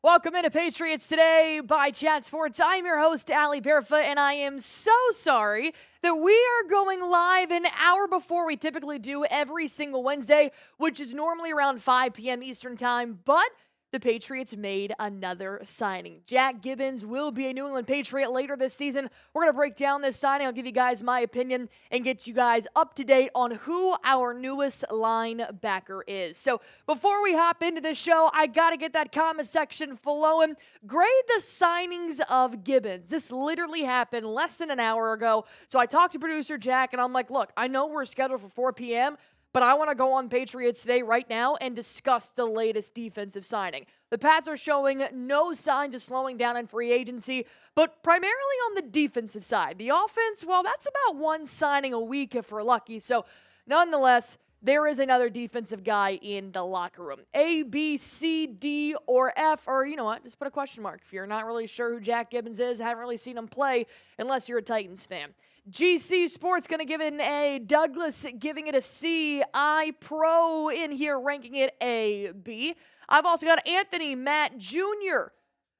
Welcome into Patriots Today by Chat Sports. I'm your host, Allie Barefoot, and I am so sorry that we are going live an hour before we typically do every single Wednesday, which is normally around 5 p.m. Eastern Time, but the Patriots made another signing. Jack Gibbens will be a New England Patriot later this season. We're going to break down this signing. I'll give you guys my opinion and get you guys up to date on who our newest linebacker is. So before we hop into this show, I got to get that comment section flowing. Grade the signings of Gibbens. This literally happened less than an hour ago. So I talked to producer Jack, and I'm like, look, I know we're scheduled for 4 p.m., but I want to go on Patriots Today right now and discuss the latest defensive signing. The Pats are showing no signs of slowing down in free agency, but primarily on the defensive side. The offense, well, that's about one signing a week if we're lucky. So nonetheless, there is another defensive guy in the locker room. A, B, C, D, or F, or you know what, just put a question mark. If you're not really sure who Jack Gibbens is, haven't really seen him play, unless you're a Titans fan. GC Sports going to give it an A. Douglas giving it a C. I Pro in here ranking it a B. I've also got Anthony Matt Jr.,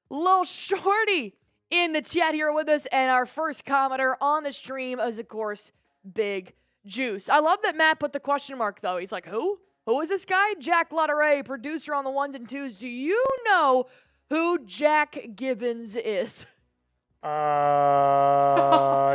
Lil Shorty in the chat here with us. And our first commenter on the stream is, of course, Big Juice. I love that Matt put the question mark, though. He's like, who? Who is this guy? Jack Lotteray, producer on the ones and twos. Do you know who Jack Gibbens is?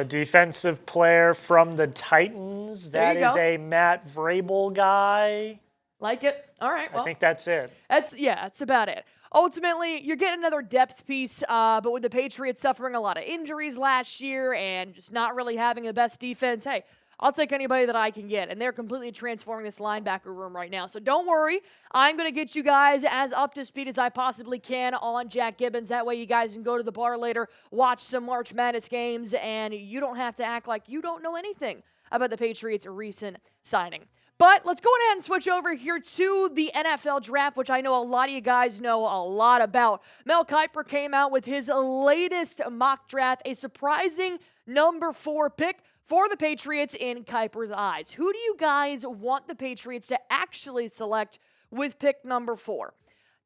Defensive player from the Titans. That is a Matt Vrabel guy. Like it? All right. Well, I think that's it. That's about it. Ultimately, you're getting another depth piece, but with the Patriots suffering a lot of injuries last year and just not really having the best defense, hey, I'll take anybody that I can get, and they're completely transforming this linebacker room right now. So don't worry. I'm going to get you guys as up to speed as I possibly can on Jack Gibbens. That way you guys can go to the bar later, watch some March Madness games, and you don't have to act like you don't know anything about the Patriots' recent signing. But let's go ahead and switch over here to the NFL draft, which I know a lot of you guys know a lot about. Mel Kiper came out with his latest mock draft, a surprising number 4 pick for the Patriots in Kiper's eyes. Who do you guys want the Patriots to actually select with pick number 4?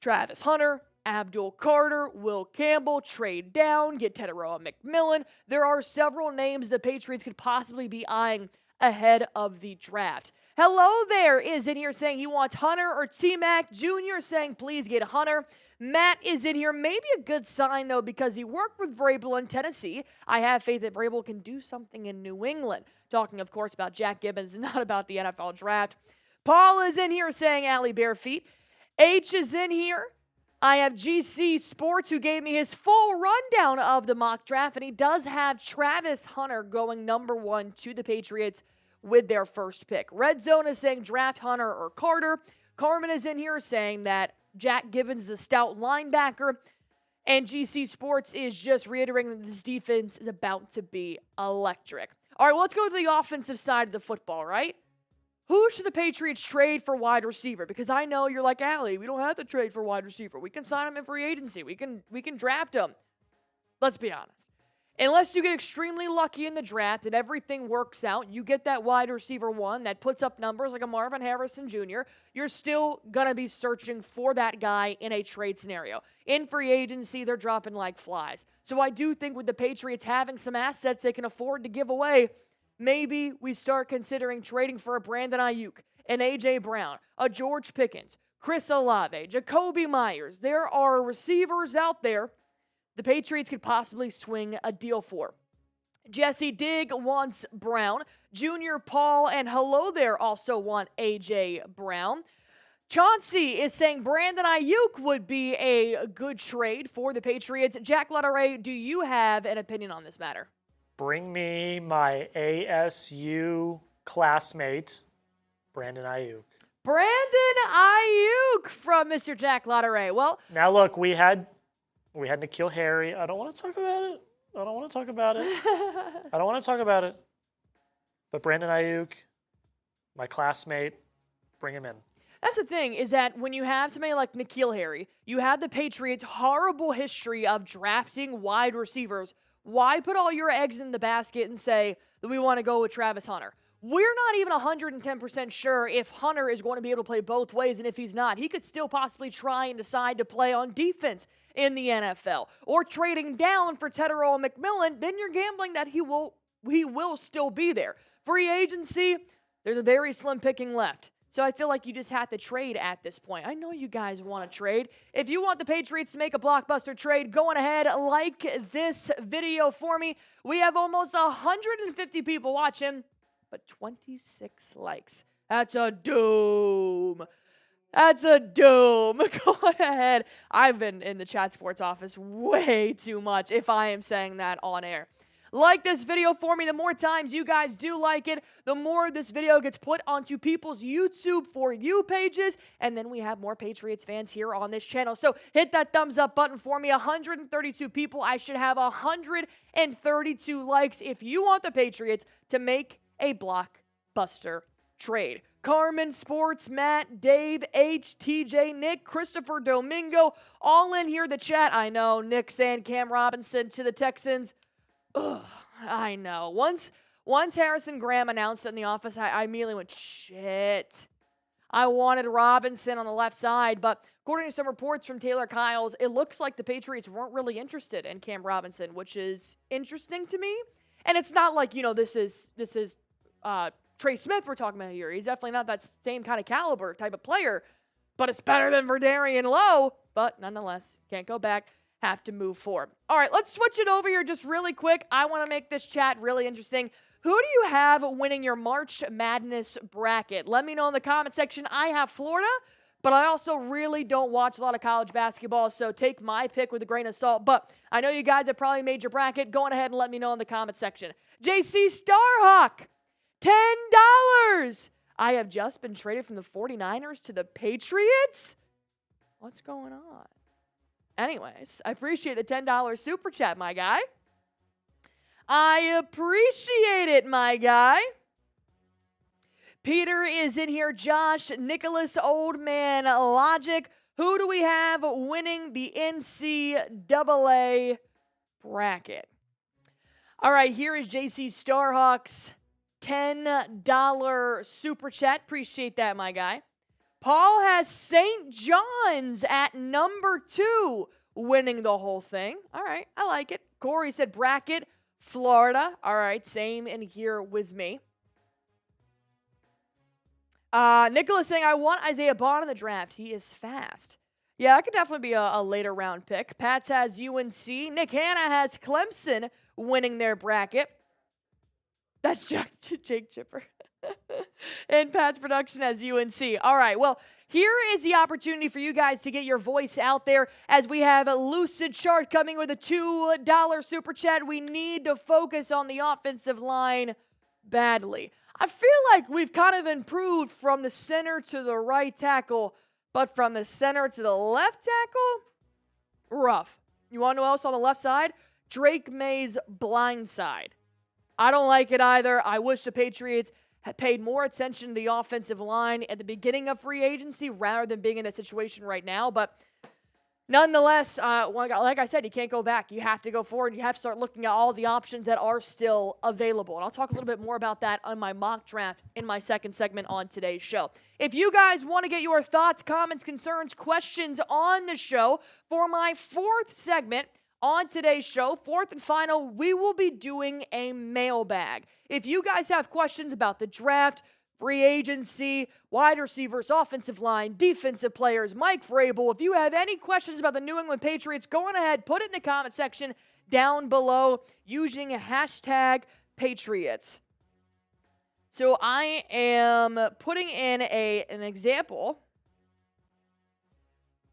Travis Hunter, Abdul Carter, Will Campbell, trade down, get Teteroa McMillan. There are several names the Patriots could possibly be eyeing ahead of the draft. Hello there is in here saying he wants Hunter, or T-Mac Jr. saying please get Hunter. Matt is in here. Maybe a good sign, though, because he worked with Vrabel in Tennessee. I have faith that Vrabel can do something in New England. Talking, of course, about Jack Gibbons, not about the NFL draft. Paul is in here saying Allie Barefoot. H is in here. I have GC Sports, who gave me his full rundown of the mock draft, and he does have Travis Hunter going number 1 to the Patriots with their first pick. Red Zone is saying draft Hunter or Carter. Carmen is in here saying that Jack Gibbens is a stout linebacker. And GC Sports is just reiterating that this defense is about to be electric. All right, well, let's go to the offensive side of the football, right? Who should the Patriots trade for wide receiver? Because I know you're like, Allie, we don't have to trade for wide receiver. We can sign him in free agency. We can draft him. Let's be honest. Unless you get extremely lucky in the draft and everything works out, you get that wide receiver 1 that puts up numbers like a Marvin Harrison Jr., you're still going to be searching for that guy in a trade scenario. In free agency, they're dropping like flies. So I do think with the Patriots having some assets they can afford to give away, maybe we start considering trading for a Brandon Aiyuk, an A.J. Brown, a George Pickens, Chris Olave, Jacoby Myers. There are receivers out there the Patriots could possibly swing a deal for. Jesse Digg wants Brown. Junior Paul and hello there also want A.J. Brown. Chauncey is saying Brandon Aiyuk would be a good trade for the Patriots. Jack Lotteray, do you have an opinion on this matter? Bring me my ASU classmate, Brandon Aiyuk. Brandon Aiyuk from Mr. Jack Lotteray. Well, now look, we had N'Keal Harry. I don't want to talk about it. But Brandon Aiyuk, my classmate, bring him in. That's the thing, is that when you have somebody like N'Keal Harry, you have the Patriots' horrible history of drafting wide receivers. Why put all your eggs in the basket and say that we want to go with Travis Hunter? we're not even 110% sure if Hunter is going to be able to play both ways, and if he's not, he could still possibly try and decide to play on defense in the NFL. Or trading down for Tetero and McMillan, then you're gambling that he will still be there. Free agency, there's a very slim picking left. So I feel like you just have to trade at this point. I know you guys want to trade. If you want the Patriots to make a blockbuster trade, go on ahead, like this video for me. We have almost 150 people watching, but 26 likes. That's a doom. That's a doom. Go on ahead. I've been in the Chat Sports office way too much if I am saying that on air. Like this video for me. The more times you guys do like it, the more this video gets put onto people's YouTube For You pages, and then we have more Patriots fans here on this channel. So hit that thumbs up button for me. 132 people. I should have 132 likes if you want the Patriots to make a blockbuster trade. Carmen, Sports, Matt, Dave, H, TJ, Nick, Christopher Domingo, all in here, the chat. I know, Nick saying Cam Robinson to the Texans. Ugh, I know. Once Harrison Graham announced it in the office, I immediately went, shit. I wanted Robinson on the left side, but according to some reports from Taylor Kyles, it looks like the Patriots weren't really interested in Cam Robinson, which is interesting to me. And it's not like, this is Trey Smith we're talking about here. He's definitely not that same kind of caliber type of player, but it's better than Verdarian Lowe. But nonetheless, can't go back. Have to move forward. All right, let's switch it over here just really quick. I want to make this chat really interesting. Who do you have winning your March Madness bracket? Let me know in the comment section. I have Florida, but I also really don't watch a lot of college basketball, so take my pick with a grain of salt. But I know you guys have probably made your bracket. Go on ahead and let me know in the comment section. JC Starhawk, $10. I have just been traded from the 49ers to the Patriots? What's going on? Anyways, I appreciate the $10 super chat, my guy. I appreciate it, my guy. Peter is in here. Josh, Nicholas, Old Man, Logic. Who do we have winning the NCAA bracket? All right, here is JC Starhawk's $10 super chat. Appreciate that, my guy. Paul has St. John's at number 2, winning the whole thing. All right, I like it. Corey said bracket, Florida. All right, same in here with me. Nicholas saying, I want Isaiah Bond in the draft. He is fast. Yeah, that could definitely be a later round pick. Pats has UNC. Nick Hanna has Clemson winning their bracket. That's Jake Chipper. And Pat's production has UNC. All right, well, here is the opportunity for you guys to get your voice out there as we have a Lucid Chart coming with a $2 super chat. We need to focus on the offensive line badly. I feel like we've kind of improved from the center to the right tackle, but from the center to the left tackle, rough. You want to know who else on the left side? Drake May's blind side. I don't like it either. I wish the Patriots had paid more attention to the offensive line at the beginning of free agency rather than being in that situation right now. But nonetheless, like I said, you can't go back. You have to go forward. You have to start looking at all the options that are still available. And I'll talk a little bit more about that on my mock draft in my second segment on today's show. If you guys want to get your thoughts, comments, concerns, questions on the show for my fourth segment on today's show, fourth and final, we will be doing a mailbag. If you guys have questions about the draft, free agency, wide receivers, offensive line, defensive players, Mike Vrabel, if you have any questions about the New England Patriots, go on ahead, put it in the comment section down below using hashtag Patriots. So I am putting in an example.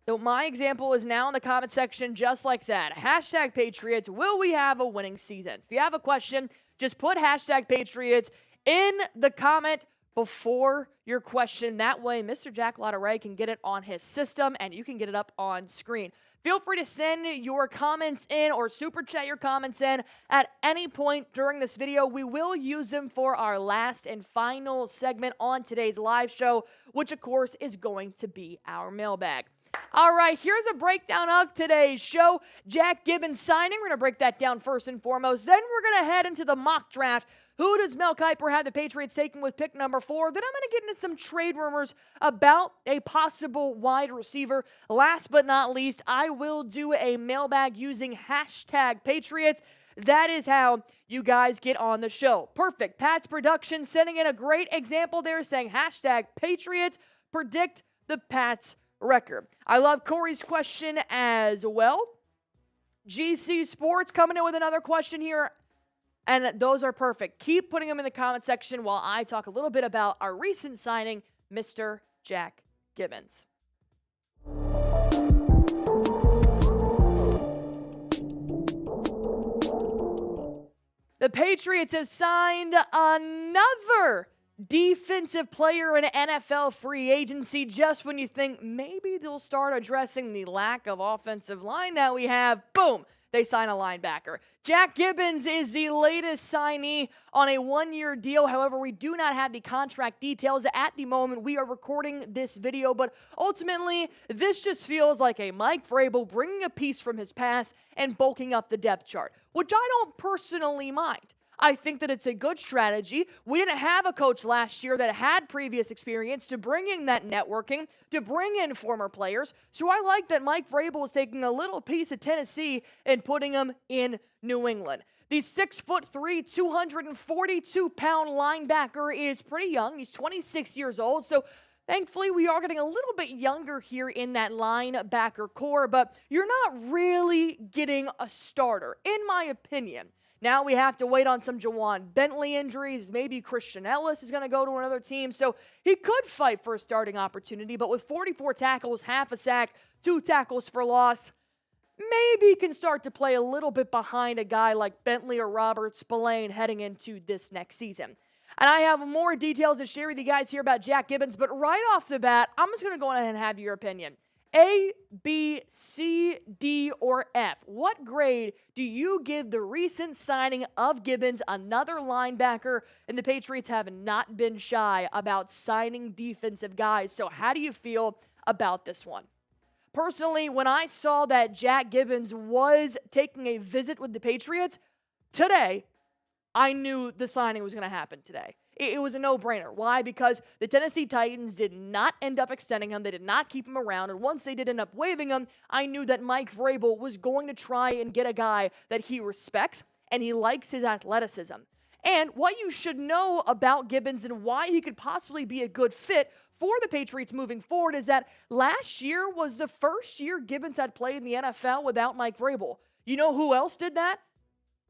So my example is now in the comment section just like that. Hashtag Patriots. Will we have a winning season? If you have a question, just put hashtag Patriots in the comment before your question. That way, Mr. Jack Lotteray can get it on his system and you can get it up on screen. Feel free to send your comments in or super chat your comments in at any point during this video. We will use them for our last and final segment on today's live show, which of course is going to be our mailbag. All right, here's a breakdown of today's show. Jack Gibbens signing. We're going to break that down first and foremost. Then we're going to head into the mock draft. Who does Mel Kiper have the Patriots taking with pick number 4? Then I'm going to get into some trade rumors about a possible wide receiver. Last but not least, I will do a mailbag using hashtag Patriots. That is how you guys get on the show. Perfect. Pat's Production sending in a great example there saying hashtag Patriots predict the Pats record. I love Corey's question as well. GC Sports coming in with another question here. And those are perfect. Keep putting them in the comment section while I talk a little bit about our recent signing, Mr. Jack Gibbens. The Patriots have signed another defensive player in NFL free agency just when you think maybe they'll start addressing the lack of offensive line that we have. Boom, they sign a linebacker. Jack Gibbens is the latest signee on a one-year deal. However, we do not have the contract details at the moment we are recording this video, but ultimately, this just feels like a Mike Vrabel bringing a piece from his past and bulking up the depth chart, which I don't personally mind. I think that it's a good strategy. We didn't have a coach last year that had previous experience to bring in that networking, to bring in former players. So I like that Mike Vrabel is taking a little piece of Tennessee and putting them in New England. The 6'3", 242-pound linebacker is pretty young. He's 26 years old. So thankfully, we are getting a little bit younger here in that linebacker core, but you're not really getting a starter, in my opinion. Now we have to wait on some Jawan Bentley injuries. Maybe Christian Ellis is going to go to another team. So he could fight for a starting opportunity, but with 44 tackles, half a sack, 2 tackles for loss, maybe he can start to play a little bit behind a guy like Bentley or Robert Spillane heading into this next season. And I have more details to share with you guys here about Jack Gibbens, but right off the bat, I'm just going to go ahead and have your opinion. A, B, C, D, or F? What grade do you give the recent signing of Gibbens, another linebacker? And the Patriots have not been shy about signing defensive guys. So how do you feel about this one? Personally, when I saw that Jack Gibbens was taking a visit with the Patriots today, I knew the signing was going to happen today. It was a no-brainer. Why? Because the Tennessee Titans did not end up extending him. They did not keep him around. And once they did end up waiving him, I knew that Mike Vrabel was going to try and get a guy that he respects and he likes his athleticism. And what you should know about Gibbens and why he could possibly be a good fit for the Patriots moving forward is that last year was the first year Gibbens had played in the NFL without Mike Vrabel. You know who else did that?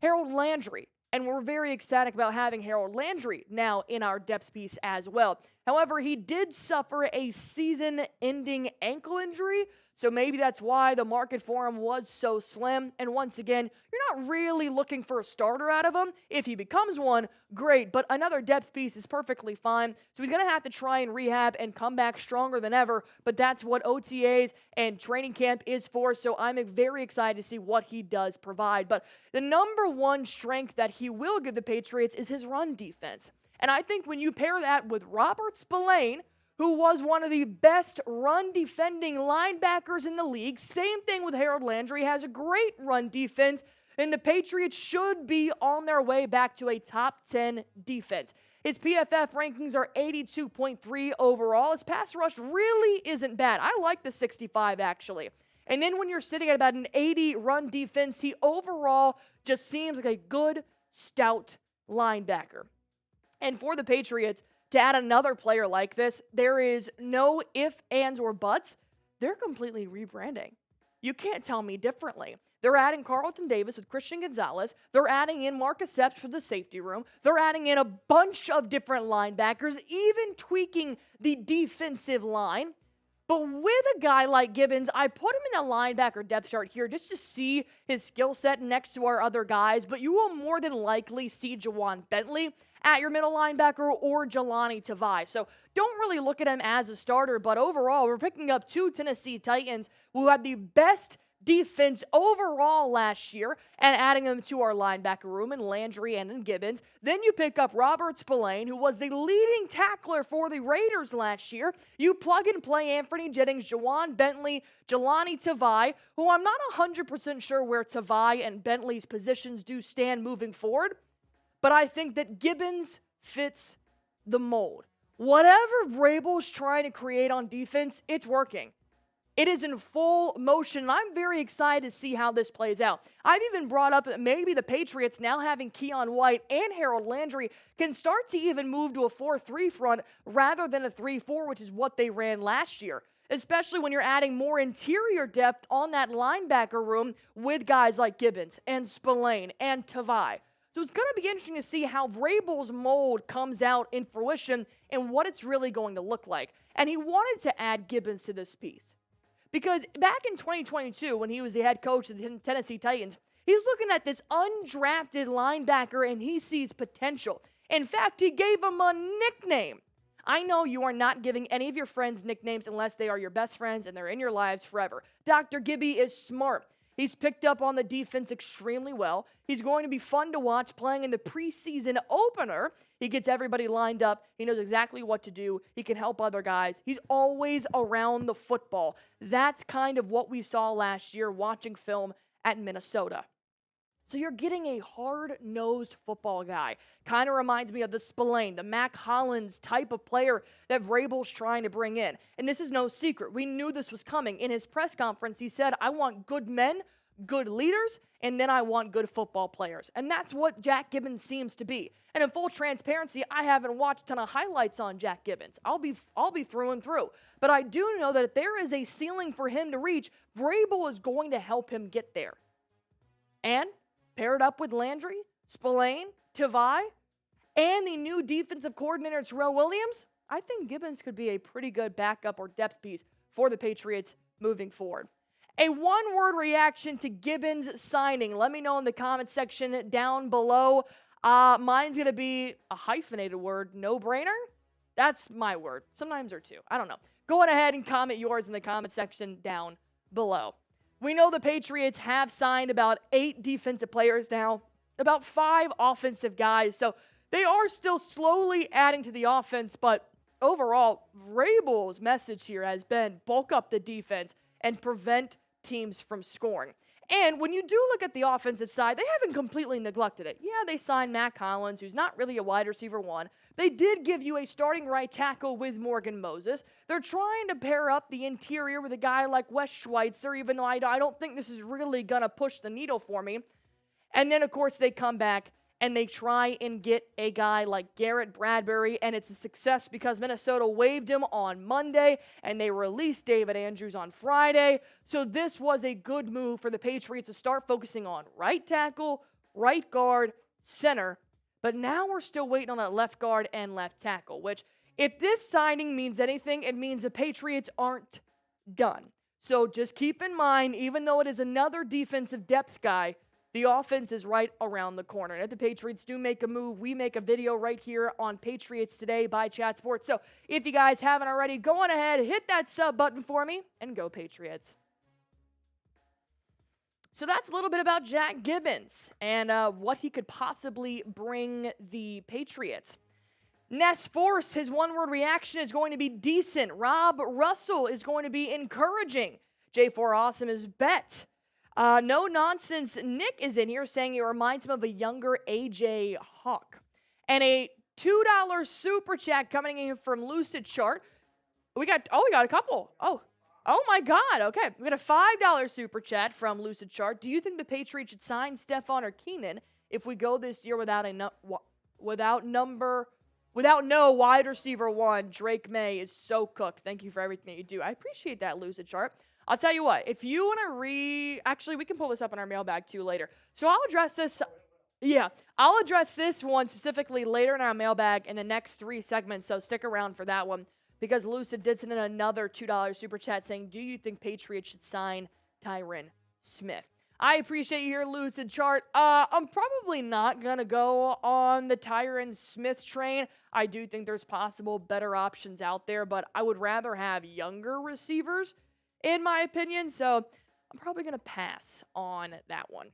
Harold Landry. And we're very ecstatic about having Harold Landry now in our depth piece as well. However, he did suffer a season-ending ankle injury, so maybe that's why the market for him was so slim. And once again, you're not really looking for a starter out of him. If he becomes one, great, but another depth piece is perfectly fine. So he's going to have to try and rehab and come back stronger than ever, but that's what OTAs and training camp is for, so I'm very excited to see what he does provide. But the number one strength that he will give the Patriots is his run defense. And I think when you pair that with Robert Spillane, who was one of the best run-defending linebackers in the league. Same thing with Harold Landry, has a great run defense, and the Patriots should be on their way back to a top 10 defense. His PFF rankings are 82.3 overall. His pass rush really isn't bad. I like the 65, actually. And then when you're sitting at about an 80 run defense, he overall just seems like a good, stout linebacker. And for the Patriots, to add another player like this, there is no ifs, ands, or buts. They're completely rebranding. You can't tell me differently. They're adding Carlton Davis with Christian Gonzalez. They're adding in Marcus Epps for the safety room. They're adding in a bunch of different linebackers, even tweaking the defensive line. But with a guy like Gibbens, I put him in the linebacker depth chart here just to see his skill set next to our other guys. But you will more than likely see Jawan Bentley at your middle linebacker or Jelani Tavai. So don't really look at him as a starter. But overall, we're picking up 2 Tennessee Titans who had the best defense overall last year and adding them to our linebacker room in Landry and in Gibbens. Then you pick up Robert Spillane, who was the leading tackler for the Raiders last year. You plug and play Anthony Jennings, Jawan Bentley, Jelani Tavai, who I'm not 100% sure where Tavai and Bentley's positions do stand moving forward. but I think that Gibbens fits the mold. Whatever Vrabel's trying to create on defense, it's working. It is in full motion, and I'm very excited to see how this plays out. I've even brought up that maybe the Patriots, now having Keon White and Harold Landry, can start to even move to a 4-3 front rather than a 3-4, which is what they ran last year, especially when you're adding more interior depth on that linebacker room with guys like Gibbens and Spillane and Tavai. So it's going to be interesting to see how Vrabel's mold comes out in fruition and what it's really going to look like. And he wanted to add Gibbens to this piece because back in 2022, when he was the head coach of the Tennessee Titans, he's looking at this undrafted linebacker and he sees potential. In fact, he gave him a nickname. I know you are not giving any of your friends nicknames unless they are your best friends and they're in your lives forever. Dr. Gibby is smart. He's picked up on the defense extremely well. He's going to be fun to watch playing in the preseason opener. He gets everybody lined up. He knows exactly what to do. He can help other guys. He's always around the football. That's kind of what we saw last year watching film at Minnesota. So you're getting a hard-nosed football guy. Kind of reminds me of the Spillane, the Mac Hollins type of player that Vrabel's trying to bring in. And this is no secret. We knew this was coming. In his press conference, he said, I want good men, good leaders, and then I want good football players. And that's what Jack Gibbens seems to be. And in full transparency, I haven't watched a ton of highlights on Jack Gibbens. I'll be through and through. But I do know that if there is a ceiling for him to reach, Vrabel is going to help him get there. And paired up with Landry, Spillane, Tavai, and the new defensive coordinator, Terrell Williams, I think Gibbens could be a pretty good backup or depth piece for the Patriots moving forward. A one-word reaction to Gibbens signing. Let me know in the comments section down below. Mine's going to be a hyphenated word, no-brainer. That's my word. Sometimes they're two. I don't know. Go on ahead and comment yours in the comment section down below. We know the Patriots have signed about 8 defensive players now, about 5 offensive guys. So they are still slowly adding to the offense, but overall, Vrabel's message here has been bulk up the defense and prevent teams from scoring. And when you do look at the offensive side, they haven't completely neglected it. Yeah, they signed Mac Hollins, who's not really a wide receiver one. They did give you a starting right tackle with Morgan Moses. They're trying to pair up the interior with a guy like Wes Schweitzer, even though I don't think this is really going to push the needle for me. And then, of course, they come back and they try and get a guy like Garrett Bradbury, and it's a success because Minnesota waived him on Monday, and they released David Andrews on Friday. So this was a good move for the Patriots to start focusing on right tackle, right guard, center. But now we're still waiting on that left guard and left tackle, which if this signing means anything, it means the Patriots aren't done. So just keep in mind, even though it is another defensive depth guy, the offense is right around the corner. And if the Patriots do make a move, we make a video right here on Patriots Today by Chat Sports. So if you guys haven't already, go on ahead, hit that sub button for me, and go Patriots. So that's a little bit about Jack Gibbens and what he could possibly bring the Patriots. Ness Force, his one-word reaction is going to be decent. Rob Russell is going to be encouraging. J4 Awesome is bet. No Nonsense Nick is in here saying it reminds him of a younger AJ Hawk. And a $2 super chat coming in from Lucid Chart. We got a couple. Oh my God. Okay. We got a $5 super chat from Lucid Chart. Do you think the Patriots should sign Stephon or Keenan if we go this year without no wide receiver one? Drake May is so cooked. Thank you for everything you do. I appreciate that, Lucid Chart. I'll tell you what, if you want to actually, we can pull this up in our mailbag too later. So I'll address this. Yeah, I'll address this one specifically later in our mailbag in the next 3 segments. So stick around for that one because Lucid did send in another $2 super chat saying, do you think Patriots should sign Tyron Smith? I appreciate you here, Lucid Chart. I'm probably not going to go on the Tyron Smith train. I do think there's possible better options out there, but I would rather have younger receivers in my opinion, so I'm probably going to pass on that one.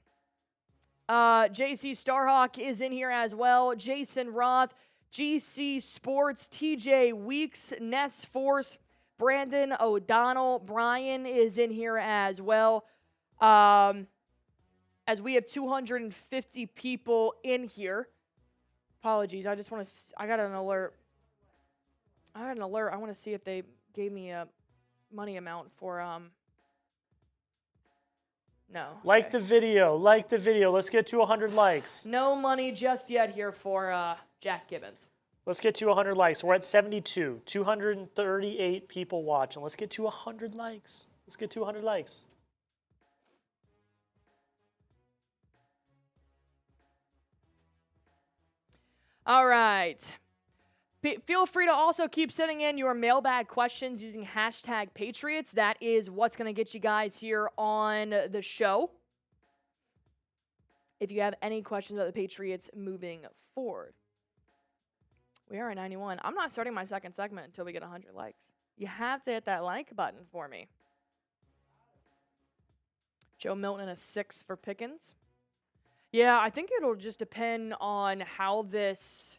JC Starhawk is in here as well. Jason Roth, GC Sports, TJ Weeks, Ness Force, Brandon O'Donnell, Brian is in here as well. As we have 250 people in here. Apologies. I just want to. I got an alert. I got an alert. I want to see if they gave me a money amount for No. Like the video. Like the video. Let's get to 100 likes. No money just yet here for Jack Gibbens. Let's get to 100 likes. We're at 72. 238 people watching. Let's get to 100 likes. Let's get to 100 likes. All right. Feel free to also keep sending in your mailbag questions using hashtag Patriots. That is what's going to get you guys here on the show. If you have any questions about the Patriots moving forward. We are at 91. I'm not starting my second segment until we get 100 likes. You have to hit that like button for me. Joe Milton a 6 for Pickens. Yeah, I think it'll just depend on how this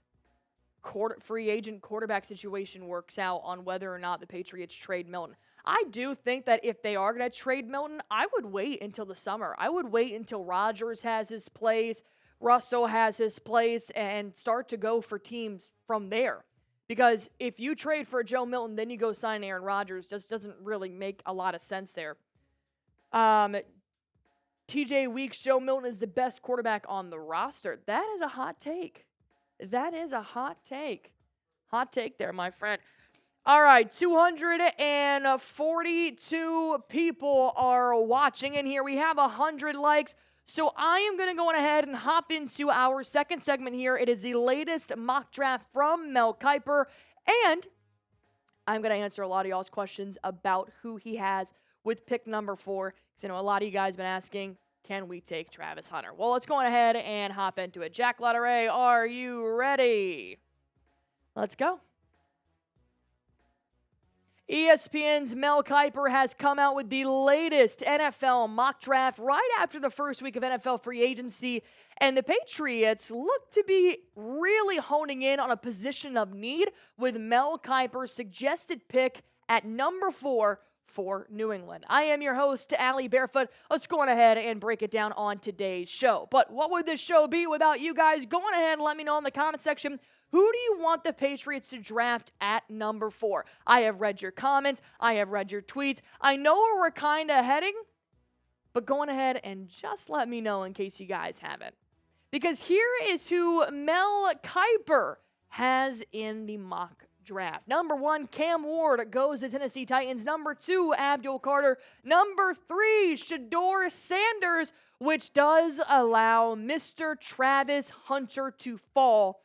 free agent quarterback situation works out on whether or not the Patriots trade Milton. I do think that if they are going to trade Milton, I would wait until the summer. I would wait until Rodgers has his place, Russell has his place, and start to go for teams from there. Because if you trade for Joe Milton, then you go sign Aaron Rodgers, just doesn't really make a lot of sense there. TJ Weeks, Joe Milton is the best quarterback on the roster. That is a hot take. That is a hot take. Hot take there, my friend. All right, 242 people are watching, and here we have 100 likes. So I am going to go ahead and hop into our second segment here. It is the latest mock draft from Mel Kiper, and I'm going to answer a lot of y'all's questions about who he has with pick number 4, because I know a lot of you guys have been asking, can we take Travis Hunter? Well, let's go ahead and hop into it. Jack Lotteray, are you ready? Let's go. ESPN's Mel Kiper has come out with the latest NFL mock draft right after the first week of NFL free agency, and the Patriots look to be really honing in on a position of need with Mel Kiper's suggested pick at number 4 for New England. I am your host, Allie Barefoot. Let's go on ahead and break it down on today's show. But what would this show be without you guys? Go on ahead and let me know in the comment section. Who do you want the Patriots to draft at number 4? I have read your comments. I have read your tweets. I know where we're kind of heading, but go on ahead and just let me know in case you guys haven't. Because here is who Mel Kiper has in the mock draft. Number 1, Cam Ward goes to Tennessee Titans. Number 2, Abdul Carter. Number 3, Shedeur Sanders, which does allow Mr. Travis Hunter to fall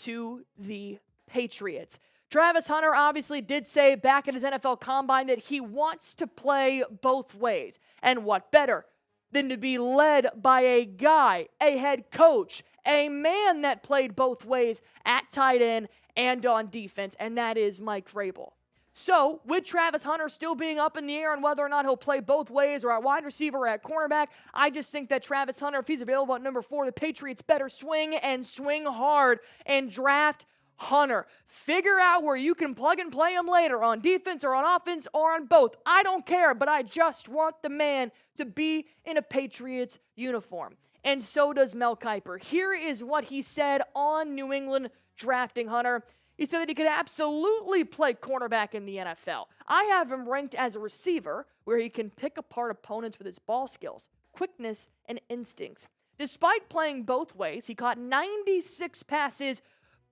to the Patriots. Travis Hunter obviously did say back at his NFL Combine that he wants to play both ways. And what better than to be led by a guy, a head coach, a man that played both ways at tight end and on defense, and that is Mike Vrabel. So, with Travis Hunter still being up in the air on whether or not he'll play both ways or at wide receiver or at cornerback, I just think that Travis Hunter, if he's available at number 4, the Patriots better swing and swing hard and draft Hunter. Figure out where you can plug and play him later on defense or on offense or on both. I don't care, but I just want the man to be in a Patriots uniform. And so does Mel Kiper. Here is what he said on New England drafting Hunter. He said that he could absolutely play cornerback in the NFL. I have him ranked as a receiver where he can pick apart opponents with his ball skills, quickness, and instincts. Despite playing both ways, he caught 96 passes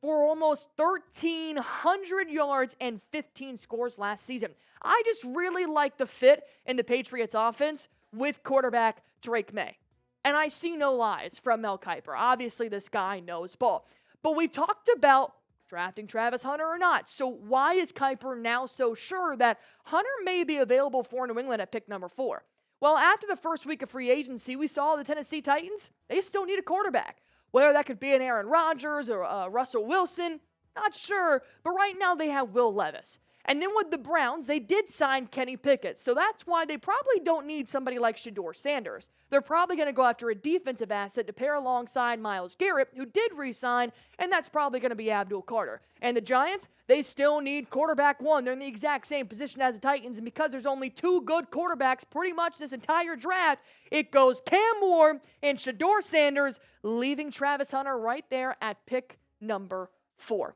for almost 1,300 yards and 15 scores last season. I just really like the fit in the Patriots offense with quarterback Drake May. And I see no lies from Mel Kiper. Obviously, this guy knows ball. But we've talked about drafting Travis Hunter or not. So why is Kiper now so sure that Hunter may be available for New England at pick number 4? Well, after the first week of free agency, we saw the Tennessee Titans, they still need a quarterback. Whether that could be an Aaron Rodgers or Russell Wilson, not sure. But right now they have Will Levis. And then with the Browns, they did sign Kenny Pickett. So that's why they probably don't need somebody like Shedeur Sanders. They're probably going to go after a defensive asset to pair alongside Myles Garrett, who did re-sign, and that's probably going to be Abdul Carter. And the Giants, they still need quarterback one. They're in the exact same position as the Titans, and because there's only two good quarterbacks pretty much this entire draft, it goes Cam Ward and Shedeur Sanders, leaving Travis Hunter right there at pick number 4.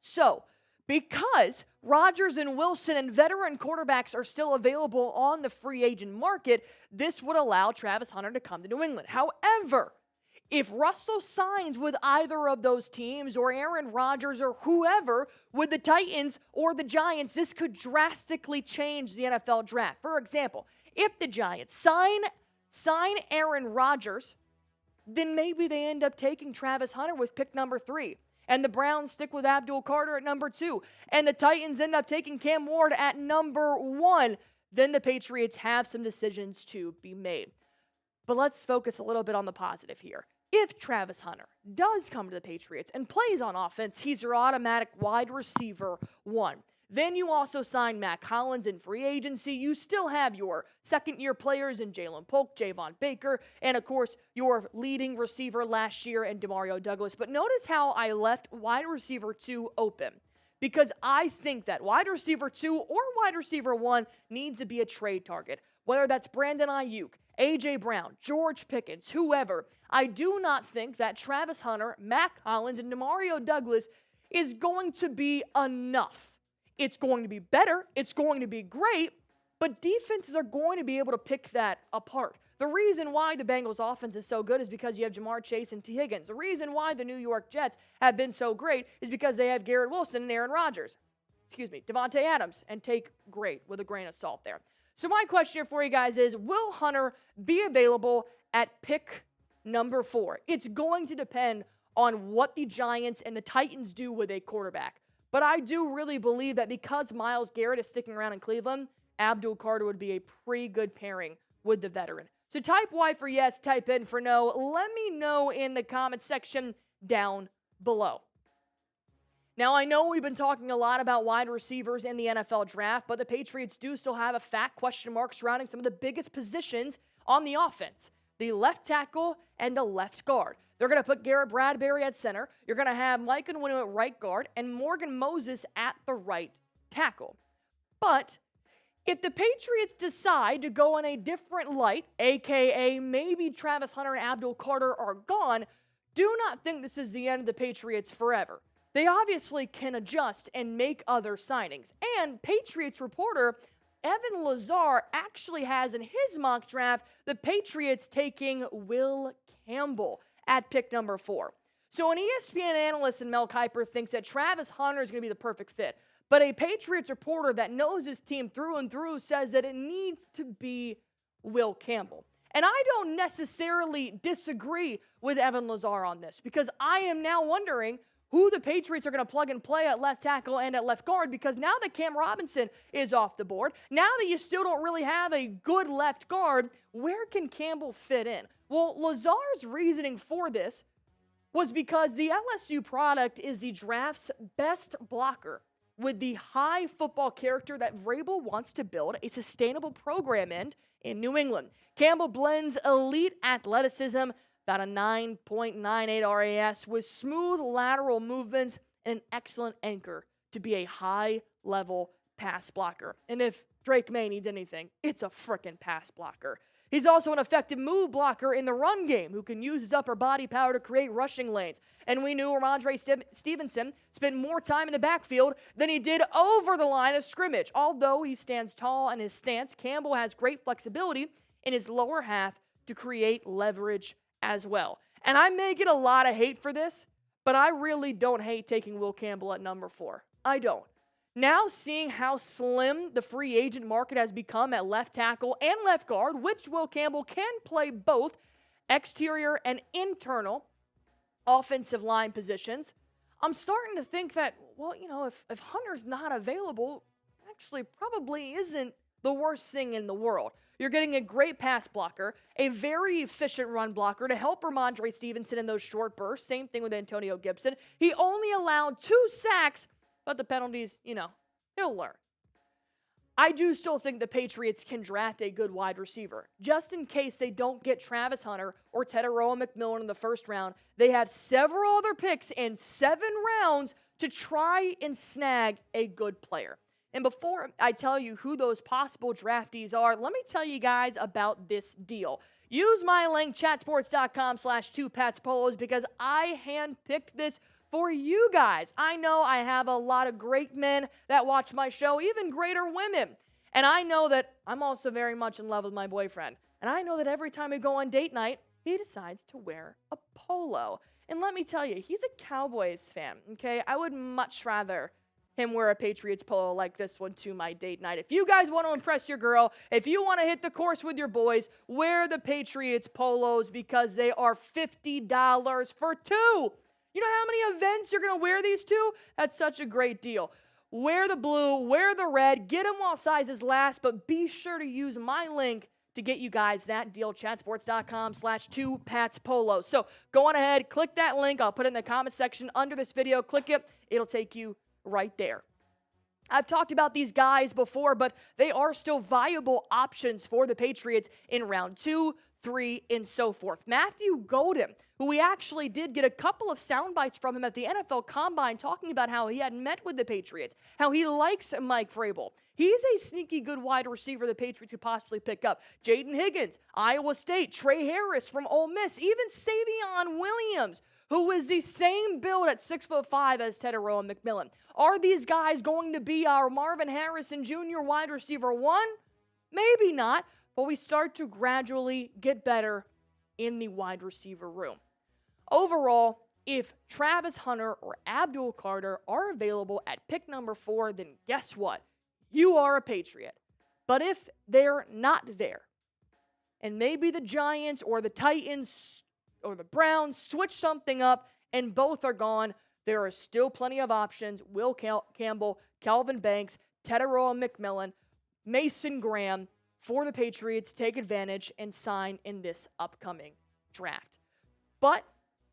So, because Rodgers and Wilson and veteran quarterbacks are still available on the free agent market, this would allow Travis Hunter to come to New England. However, if Russell signs with either of those teams or Aaron Rodgers or whoever with the Titans or the Giants, this could drastically change the NFL draft. For example, if the Giants sign Aaron Rodgers, then maybe they end up taking Travis Hunter with pick number 3. And the Browns stick with Abdul Carter at number 2. And the Titans end up taking Cam Ward at number 1. Then the Patriots have some decisions to be made. But let's focus a little bit on the positive here. If Travis Hunter does come to the Patriots and plays on offense, he's your automatic wide receiver 1. Then you also sign Matt Collins in free agency. You still have your second-year players in Jalen Polk, Javon Baker, and, of course, your leading receiver last year in Demario Douglas. But notice how I left wide receiver 2 open, because I think that wide receiver 2 or wide receiver 1 needs to be a trade target, whether that's Brandon Aiyuk, A.J. Brown, George Pickens, whoever. I do not think that Travis Hunter, Matt Collins, and Demario Douglas is going to be enough. It's going to be better, it's going to be great, but defenses are going to be able to pick that apart. The reason why the Bengals offense is so good is because you have Jamar Chase and T. Higgins. The reason why the New York Jets have been so great is because they have Garrett Wilson and Aaron Rodgers. Devontae Adams, and take great with a grain of salt there. So my question here for you guys is, will Hunter be available at pick number 4? It's going to depend on what the Giants and the Titans do with a quarterback. But I do really believe that because Myles Garrett is sticking around in Cleveland, Abdul Carter would be a pretty good pairing with the veteran. So type Y for yes, type N for no. Let me know in the comment section down below. Now, I know we've been talking a lot about wide receivers in the NFL draft, but the Patriots do still have a fat question mark surrounding some of the biggest positions on the offense: the left tackle and the left guard. They're going to put Garrett Bradbury at center. You're going to have Mike Nwinu at right guard and Morgan Moses at the right tackle. But if the Patriots decide to go in a different light, a.k.a. maybe Travis Hunter and Abdul Carter are gone, do not think this is the end of the Patriots forever. They obviously can adjust and make other signings. And Patriots reporter Evan Lazar actually has in his mock draft the Patriots taking Will Campbell at pick number 4. So an ESPN analyst in Mel Kiper thinks that Travis Hunter is going to be the perfect fit. But a Patriots reporter that knows his team through and through says that it needs to be Will Campbell. And I don't necessarily disagree with Evan Lazar on this, because I am now wondering who the Patriots are going to plug and play at left tackle and at left guard, because now that Cam Robinson is off the board, now that you still don't really have a good left guard, where can Campbell fit in? Well, Lazar's reasoning for this was because the LSU product is the draft's best blocker with the high football character that Vrabel wants to build a sustainable program in New England. Campbell blends elite athleticism, about a 9.98 RAS, with smooth lateral movements and an excellent anchor to be a high-level pass blocker. And if Drake May needs anything, it's a frickin' pass blocker. He's also an effective move blocker in the run game who can use his upper body power to create rushing lanes. And we knew Ramondre Stevenson spent more time in the backfield than he did over the line of scrimmage. Although he stands tall in his stance, Campbell has great flexibility in his lower half to create leverage as well. And I may get a lot of hate for this, but I really don't hate taking Will Campbell at number 4. I don't. Now seeing how slim the free agent market has become at left tackle and left guard, which Will Campbell can play both exterior and internal offensive line positions, I'm starting to think that, well, if Hunter's not available, actually probably isn't the worst thing in the world. You're getting a great pass blocker, a very efficient run blocker to help Ramondre Stevenson in those short bursts. Same thing with Antonio Gibson. He only allowed 2 sacks, but the penalties, He'll learn. I do still think the Patriots can draft a good wide receiver. Just in case they don't get Travis Hunter or Tedoroa McMillan in the first round, they have several other picks in 7 rounds to try and snag a good player. And before I tell you who those possible draftees are, let me tell you guys about this deal. Use my link, chatsports.com/2patspolos, because I handpicked this for you guys. I know I have a lot of great men that watch my show, even greater women. And I know that I'm also very much in love with my boyfriend. And I know that every time we go on date night, he decides to wear a polo. And let me tell you, he's a Cowboys fan, okay? I would much rather him wear a Patriots polo like this one to my date night. If you guys want to impress your girl, if you want to hit the course with your boys, wear the Patriots polos because they are $50 for 2. You know how many events you're going to wear these to? That's such a great deal. Wear the blue, wear the red, get them while sizes last, but be sure to use my link to get you guys that deal, chatsports.com/2patspolos. So go on ahead, click that link. I'll put it in the comment section under this video. Click it. It'll take you right there. I've talked about these guys before, but they are still viable options for the Patriots in round 2, 3, and so forth. Matthew Golden, who we actually did get a couple of sound bites from him at the NFL Combine talking about how he had met with the Patriots, how he likes Mike Vrabel. He's a sneaky good wide receiver the Patriots could possibly pick up. Jaden Higgins, Iowa State, Trey Harris from Ole Miss, even Savion Williams, who is the same build at 6'5" as Tedoroa McMillan. Are these guys going to be our Marvin Harrison Jr. wide receiver 1? Maybe not, but we start to gradually get better in the wide receiver room. Overall, if Travis Hunter or Abdul Carter are available at pick number 4, then guess what? You are a Patriot. But if they're not there, and maybe the Giants or the Titans or the Browns switch something up and both are gone, there are still plenty of options. Will Campbell, Calvin Banks, Tedoroa McMillan, Mason Graham for the Patriots take advantage and sign in this upcoming draft. But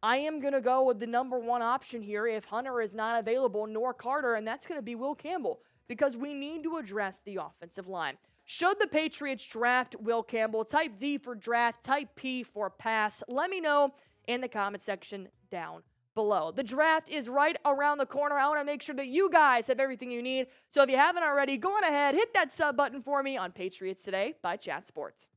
I am going to go with the number 1 option here if Hunter is not available, nor Carter, and that's going to be Will Campbell, because we need to address the offensive line. Should the Patriots draft Will Campbell? Type D for draft, type P for pass. Let me know in the comment section down below. The draft is right around the corner. I want to make sure that you guys have everything you need. So if you haven't already, go on ahead, hit that sub button for me on Patriots Today by Chat Sports.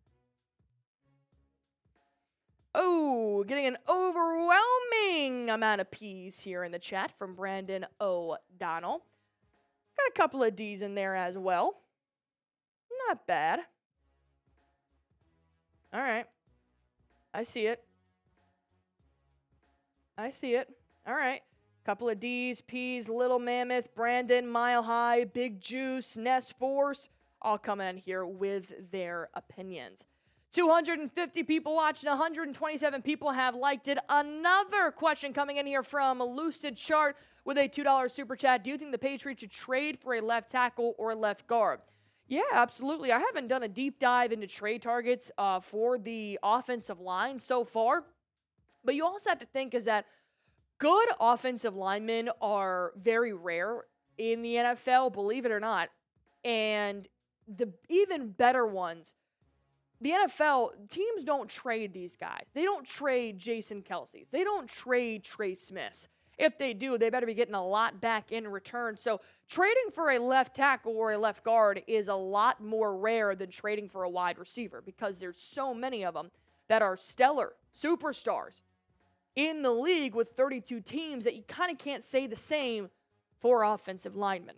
Oh, getting an overwhelming amount of P's here in the chat from Brandon O'Donnell. Got a couple of D's in there as well. Not bad. All right. I see it. All right. Couple of D's, P's, Little Mammoth, Brandon, Mile High, Big Juice, Nest Force, all coming in here with their opinions. 250 people watching, 127 people have liked it. Another question coming in here from Lucid Chart with a $2 super chat. Do you think the Patriots should trade for a left tackle or a left guard? Yeah, absolutely. I haven't done a deep dive into trade targets for the offensive line so far. But you also have to think is that good offensive linemen are very rare in the NFL, believe it or not. And the even better ones, the NFL, teams don't trade these guys. They don't trade Jason Kelsey's. They don't trade Trey Smiths. If they do, they better be getting a lot back in return. So trading for a left tackle or a left guard is a lot more rare than trading for a wide receiver because there's so many of them that are stellar superstars in the league with 32 teams that you kind of can't say the same for offensive linemen.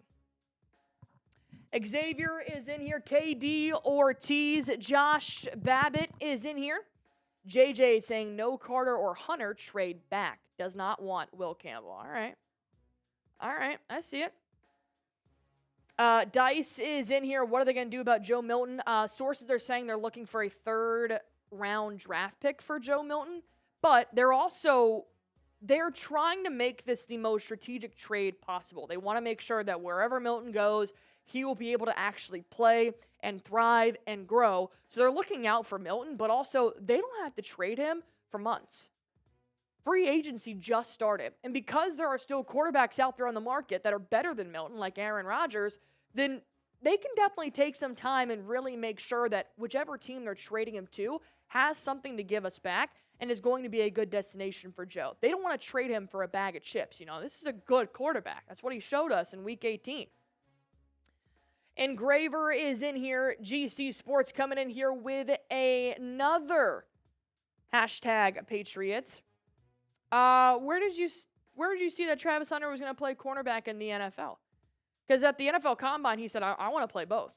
Xavier is in here. KD Ortiz. Josh Babbitt is in here. JJ saying no Carter or Hunter, trade back. Does not want Will Campbell. All right. I see it. Dice is in here. What are they going to do about Joe Milton? Sources are saying they're looking for a 3rd-round draft pick for Joe Milton. But they're trying to make this the most strategic trade possible. They want to make sure that wherever Milton goes, he will be able to actually play and thrive and grow. So they're looking out for Milton, but also they don't have to trade him for months. Free agency just started. And because there are still quarterbacks out there on the market that are better than Milton, like Aaron Rodgers, then they can definitely take some time and really make sure that whichever team they're trading him to has something to give us back and is going to be a good destination for Joe. They don't want to trade him for a bag of chips. This is a good quarterback. That's what he showed us in Week 18. Engraver is in here. GC Sports coming in here with another hashtag Patriots. Where did you see that Travis Hunter was going to play cornerback in the NFL? Because at the NFL Combine, he said, I want to play both.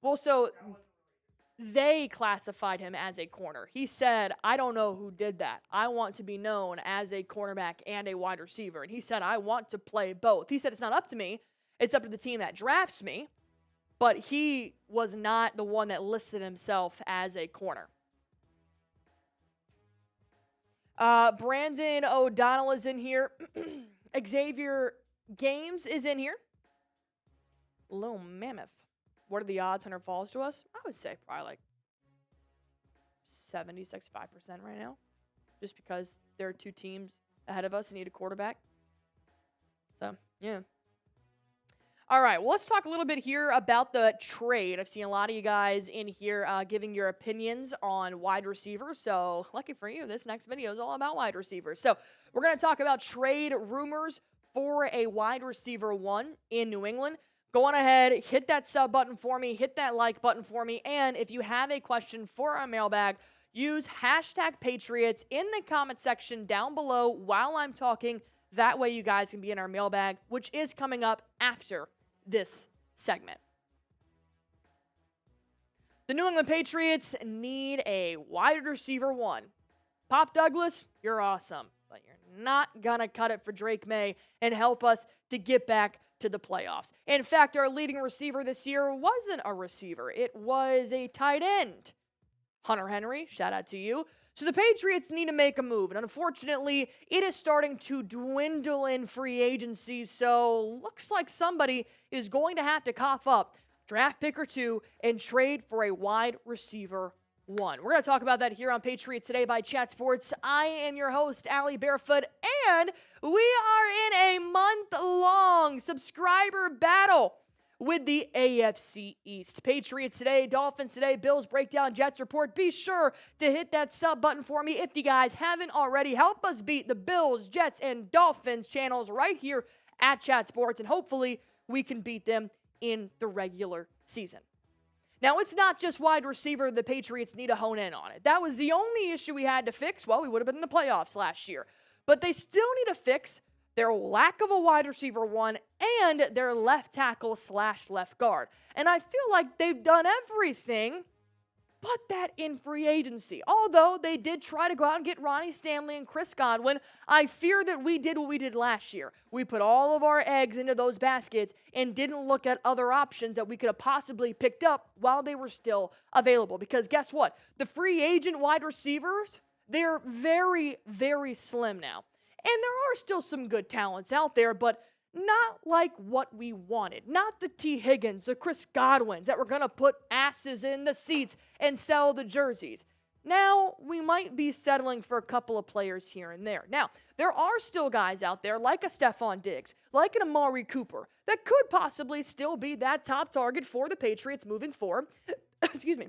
Well, so they classified him as a corner. He said, I don't know who did that. I want to be known as a cornerback and a wide receiver. And he said, I want to play both. He said, it's not up to me. It's up to the team that drafts me. But he was not the one that listed himself as a corner. Brandon O'Donnell is in here. Xavier Games is in here. Little Mammoth. What are the odds Hunter falls to us? I would say probably like 70, 65% right now. Just because there are two teams ahead of us and need a quarterback. So, yeah. All right, well, let's talk a little bit here about the trade. I've seen a lot of you guys in here giving your opinions on wide receivers. So, lucky for you, this next video is all about wide receivers. So, we're going to talk about trade rumors for a wide receiver one in New England. Go on ahead, hit that sub button for me, hit that like button for me, and if you have a question for our mailbag, use hashtag Patriots in the comment section down below while I'm talking. That way you guys can be in our mailbag, which is coming up after this segment. The New England Patriots need a wide receiver one. Pop Douglas, you're awesome, but you're not going to cut it for Drake May and help us to get back to the playoffs. In fact, our leading receiver this year wasn't a receiver. It was a tight end. Hunter Henry, shout out to you. So the Patriots need to make a move. And unfortunately, it is starting to dwindle in free agency. So looks like somebody is going to have to cough up draft pick or two and trade for a wide receiver one. We're going to talk about that here on Patriots Today by Chat Sports. I am your host, Allie Barefoot, and we are in a month-long subscriber battle with the AFC East. Patriots Today, Dolphins Today, Bills Breakdown, Jets Report. Be sure to hit that sub button for me if you guys haven't already. Help us beat the Bills, Jets, and Dolphins channels right here at Chat Sports, and hopefully we can beat them in the regular season. Now, it's not just wide receiver the Patriots need to hone in on it. That was the only issue we had to fix. Well, we would have been in the playoffs last year. But they still need to fix their lack of a wide receiver one and their left tackle / left guard. And I feel like they've done everything but that in free agency. Although they did try to go out and get Ronnie Stanley and Chris Godwin, I fear that we did what we did last year. We put all of our eggs into those baskets and didn't look at other options that we could have possibly picked up while they were still available. Because guess what? The free agent wide receivers, they're very, very slim now. And there are still some good talents out there, but not like what we wanted. Not the T. Higgins, the Chris Godwins that were going to put asses in the seats and sell the jerseys. Now, we might be settling for a couple of players here and there. Now, there are still guys out there like a Stephon Diggs, like an Amari Cooper, that could possibly still be that top target for the Patriots moving forward. Excuse me.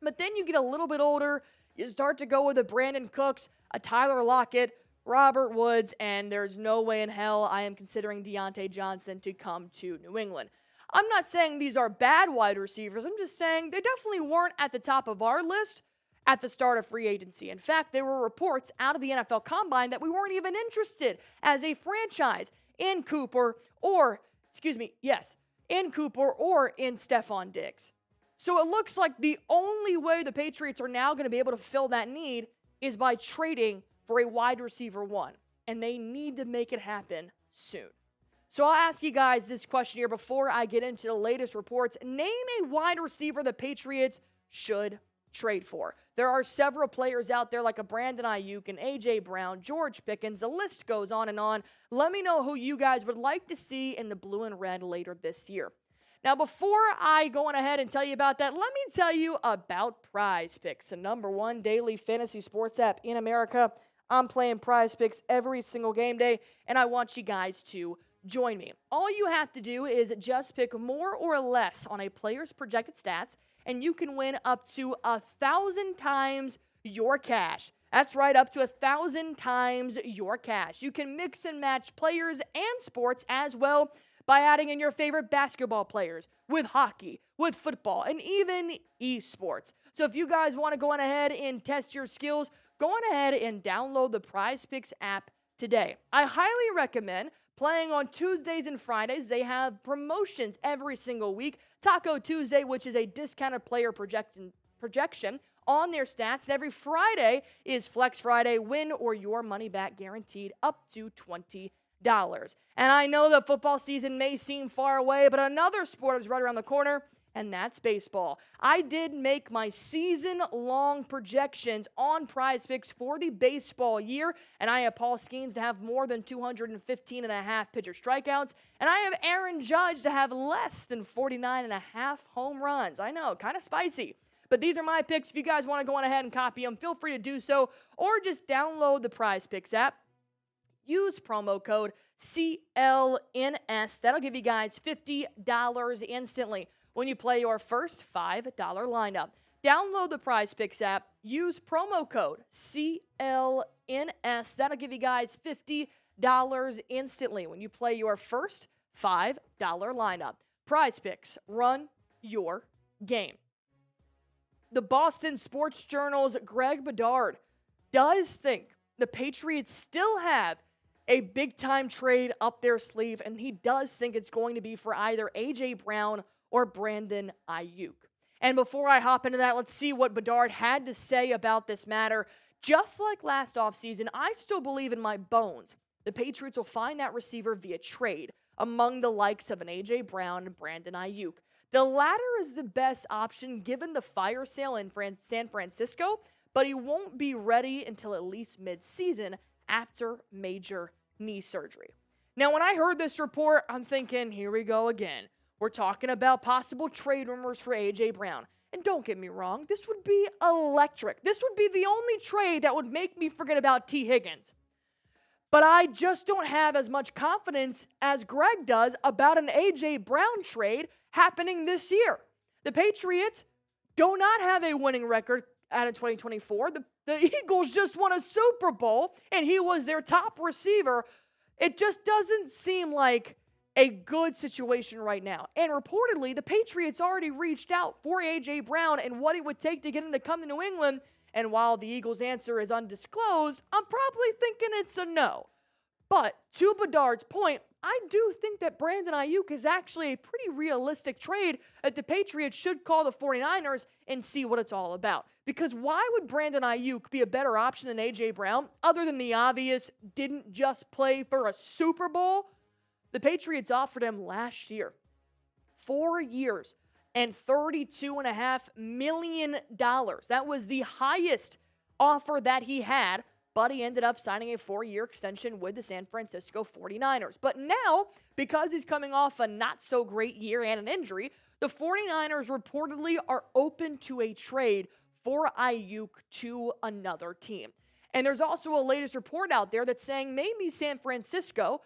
But then you get a little bit older, you start to go with a Brandon Cooks, a Tyler Lockett, Robert Woods, and there's no way in hell I am considering Deontay Johnson to come to New England. I'm not saying these are bad wide receivers. I'm just saying they definitely weren't at the top of our list at the start of free agency. In fact, there were reports out of the NFL Combine that we weren't even interested as a franchise in Cooper or, in Stephon Diggs. So it looks like the only way the Patriots are now going to be able to fill that need is by trading for a wide receiver one, and they need to make it happen soon. So I'll ask you guys this question here before I get into the latest reports. Name a wide receiver the Patriots should trade for. There are several players out there like a Brandon Aiyuk and A.J. Brown, George Pickens. The list goes on and on. Let me know who you guys would like to see in the blue and red later this year. Now, before I go on ahead and tell you about that, let me tell you about Prize Picks, the #1 daily fantasy sports app in America. I'm playing Prize Picks every single game day, and I want you guys to join me. All you have to do is just pick more or less on a player's projected stats, and you can win up to 1,000 times your cash. That's right, up to 1,000 times your cash. You can mix and match players and sports as well by adding in your favorite basketball players with hockey, with football, and even esports. So if you guys want to go on ahead and test your skills, go on ahead and download the Prize Picks app today. I highly recommend playing on Tuesdays and Fridays. They have promotions every single week. Taco Tuesday, which is a discounted player projection on their stats. And every Friday is Flex Friday, win or your money back guaranteed up to $20. And I know that football season may seem far away, but another sport is right around the corner, and that's baseball. I did make my season-long projections on Prize Picks for the baseball year, and I have Paul Skeens to have more than 215.5 pitcher strikeouts, and I have Aaron Judge to have less than 49.5 home runs. I know, kind of spicy. But these are my picks. If you guys want to go on ahead and copy them, feel free to do so, or just download the Prize Picks app. Use promo code CLNS. That'll give you guys $50 instantly when you play your first $5 lineup. Download the Prize Picks app. Use promo code CLNS. That'll give you guys $50 instantly when you play your first $5 lineup. Prize Picks. Run your game. The Boston Sports Journal's Greg Bedard does think the Patriots still have a big-time trade up their sleeve, and he does think it's going to be for either A.J. Brown or Brandon Aiyuk. And before I hop into that, let's see what Bedard had to say about this matter. Just like last offseason, I still believe in my bones the Patriots will find that receiver via trade among the likes of an A.J. Brown and Brandon Aiyuk. The latter is the best option given the fire sale in San Francisco, but he won't be ready until at least mid-season after major knee surgery. Now, when I heard this report, I'm thinking, here we go again. We're talking about possible trade rumors for A.J. Brown. And don't get me wrong, this would be electric. This would be the only trade that would make me forget about T. Higgins. But I just don't have as much confidence as Greg does about an A.J. Brown trade happening this year. The Patriots do not have a winning record out of 2024. The Eagles just won a Super Bowl, and he was their top receiver. It just doesn't seem like a good situation right now. And reportedly, the Patriots already reached out for A.J. Brown and what it would take to get him to come to New England. And while the Eagles' answer is undisclosed, I'm probably thinking it's a no. But to Bedard's point, I do think that Brandon Aiyuk is actually a pretty realistic trade that the Patriots should call the 49ers and see what it's all about. Because why would Brandon Aiyuk be a better option than A.J. Brown, other than the obvious didn't just play for a Super Bowl? The Patriots offered him last year 4 years and $32.5 million. That was the highest offer that he had, but he ended up signing a 4-year extension with the San Francisco 49ers. But now, because he's coming off a not-so-great year and an injury, the 49ers reportedly are open to a trade for Aiyuk to another team. And there's also a latest report out there that's saying maybe San Francisco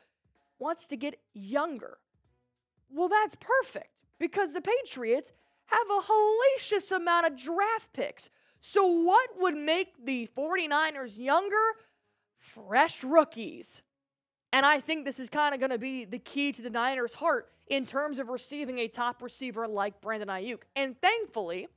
wants to get younger. Well, that's perfect because the Patriots have a hellacious amount of draft picks. So what would make the 49ers younger? Fresh rookies. And I think this is kind of going to be the key to the Niners' heart in terms of receiving a top receiver like Brandon Aiyuk. And thankfully,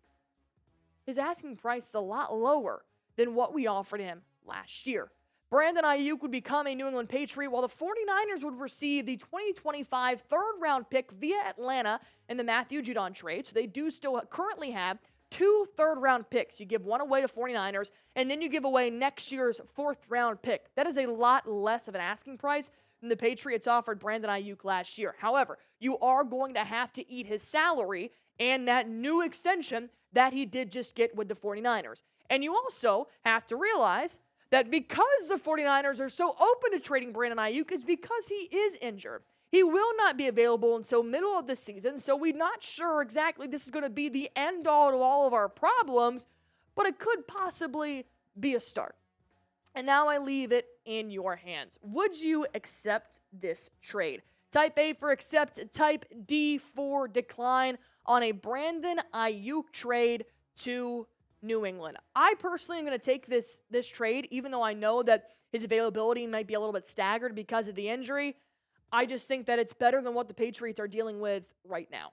his asking price is a lot lower than what we offered him last year. Brandon Aiyuk would become a New England Patriot, while the 49ers would receive the 2025 third-round pick via Atlanta in the Matthew Judon trade. So they do still currently have 2 third-round picks. You give one away to 49ers, and then you give away next year's 4th-round pick. That is a lot less of an asking price than the Patriots offered Brandon Aiyuk last year. However, you are going to have to eat his salary and that new extension that he did just get with the 49ers. And you also have to realize that because the 49ers are so open to trading Brandon Aiyuk, it's because he is injured. He will not be available until middle of the season, so we're not sure exactly this is going to be the end-all to all of our problems, but it could possibly be a start. And now I leave it in your hands. Would you accept this trade? Type A for accept, type D for decline on a Brandon Aiyuk trade to New England. I personally am going to take this trade, even though I know that his availability might be a little bit staggered because of the injury. I just think that it's better than what the Patriots are dealing with right now.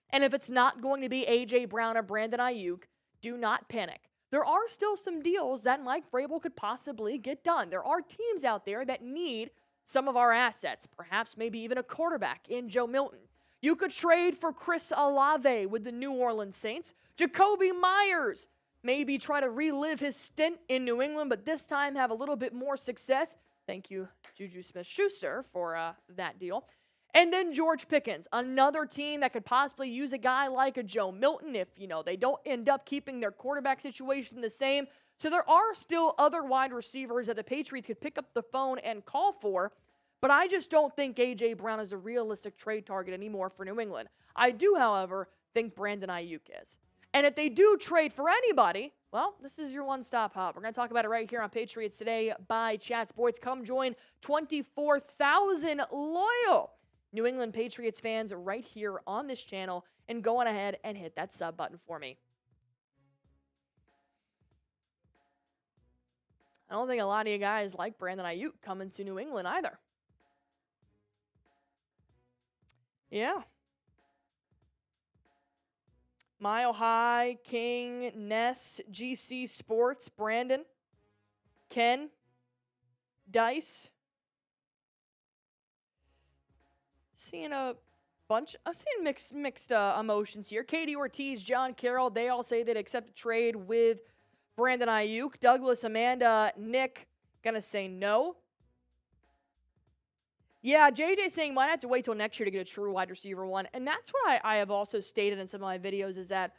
And if it's not going to be A.J. Brown or Brandon Aiyuk, do not panic. There are still some deals that Mike Vrabel could possibly get done. There are teams out there that need some of our assets, perhaps maybe even a quarterback in Joe Milton. You could trade for Chris Olave with the New Orleans Saints. Jacoby Myers, maybe try to relive his stint in New England, but this time have a little bit more success. Thank you, Juju Smith-Schuster, for that deal. And then George Pickens, another team that could possibly use a guy like a Joe Milton if, they don't end up keeping their quarterback situation the same. So there are still other wide receivers that the Patriots could pick up the phone and call for, but I just don't think A.J. Brown is a realistic trade target anymore for New England. I do, however, think Brandon Aiyuk is. And if they do trade for anybody, well, this is your one-stop hop. We're going to talk about it right here on Patriots Today by Chat Sports. Come join 24,000 loyal New England Patriots fans right here on this channel, and go on ahead and hit that sub button for me. I don't think a lot of you guys like Brandon Aiyuk coming to New England either. Yeah. Mile High, King, Ness, GC Sports, Brandon, Ken, Dice. Seeing a bunch, I'm seeing mixed emotions here. Katie Ortiz, John Carroll, they all say they'd accept a trade with Brandon Aiyuk. Douglas, Amanda, Nick, gonna say no. Yeah, JJ saying might have to wait till next year to get a true wide receiver one. And that's what I have also stated in some of my videos is that,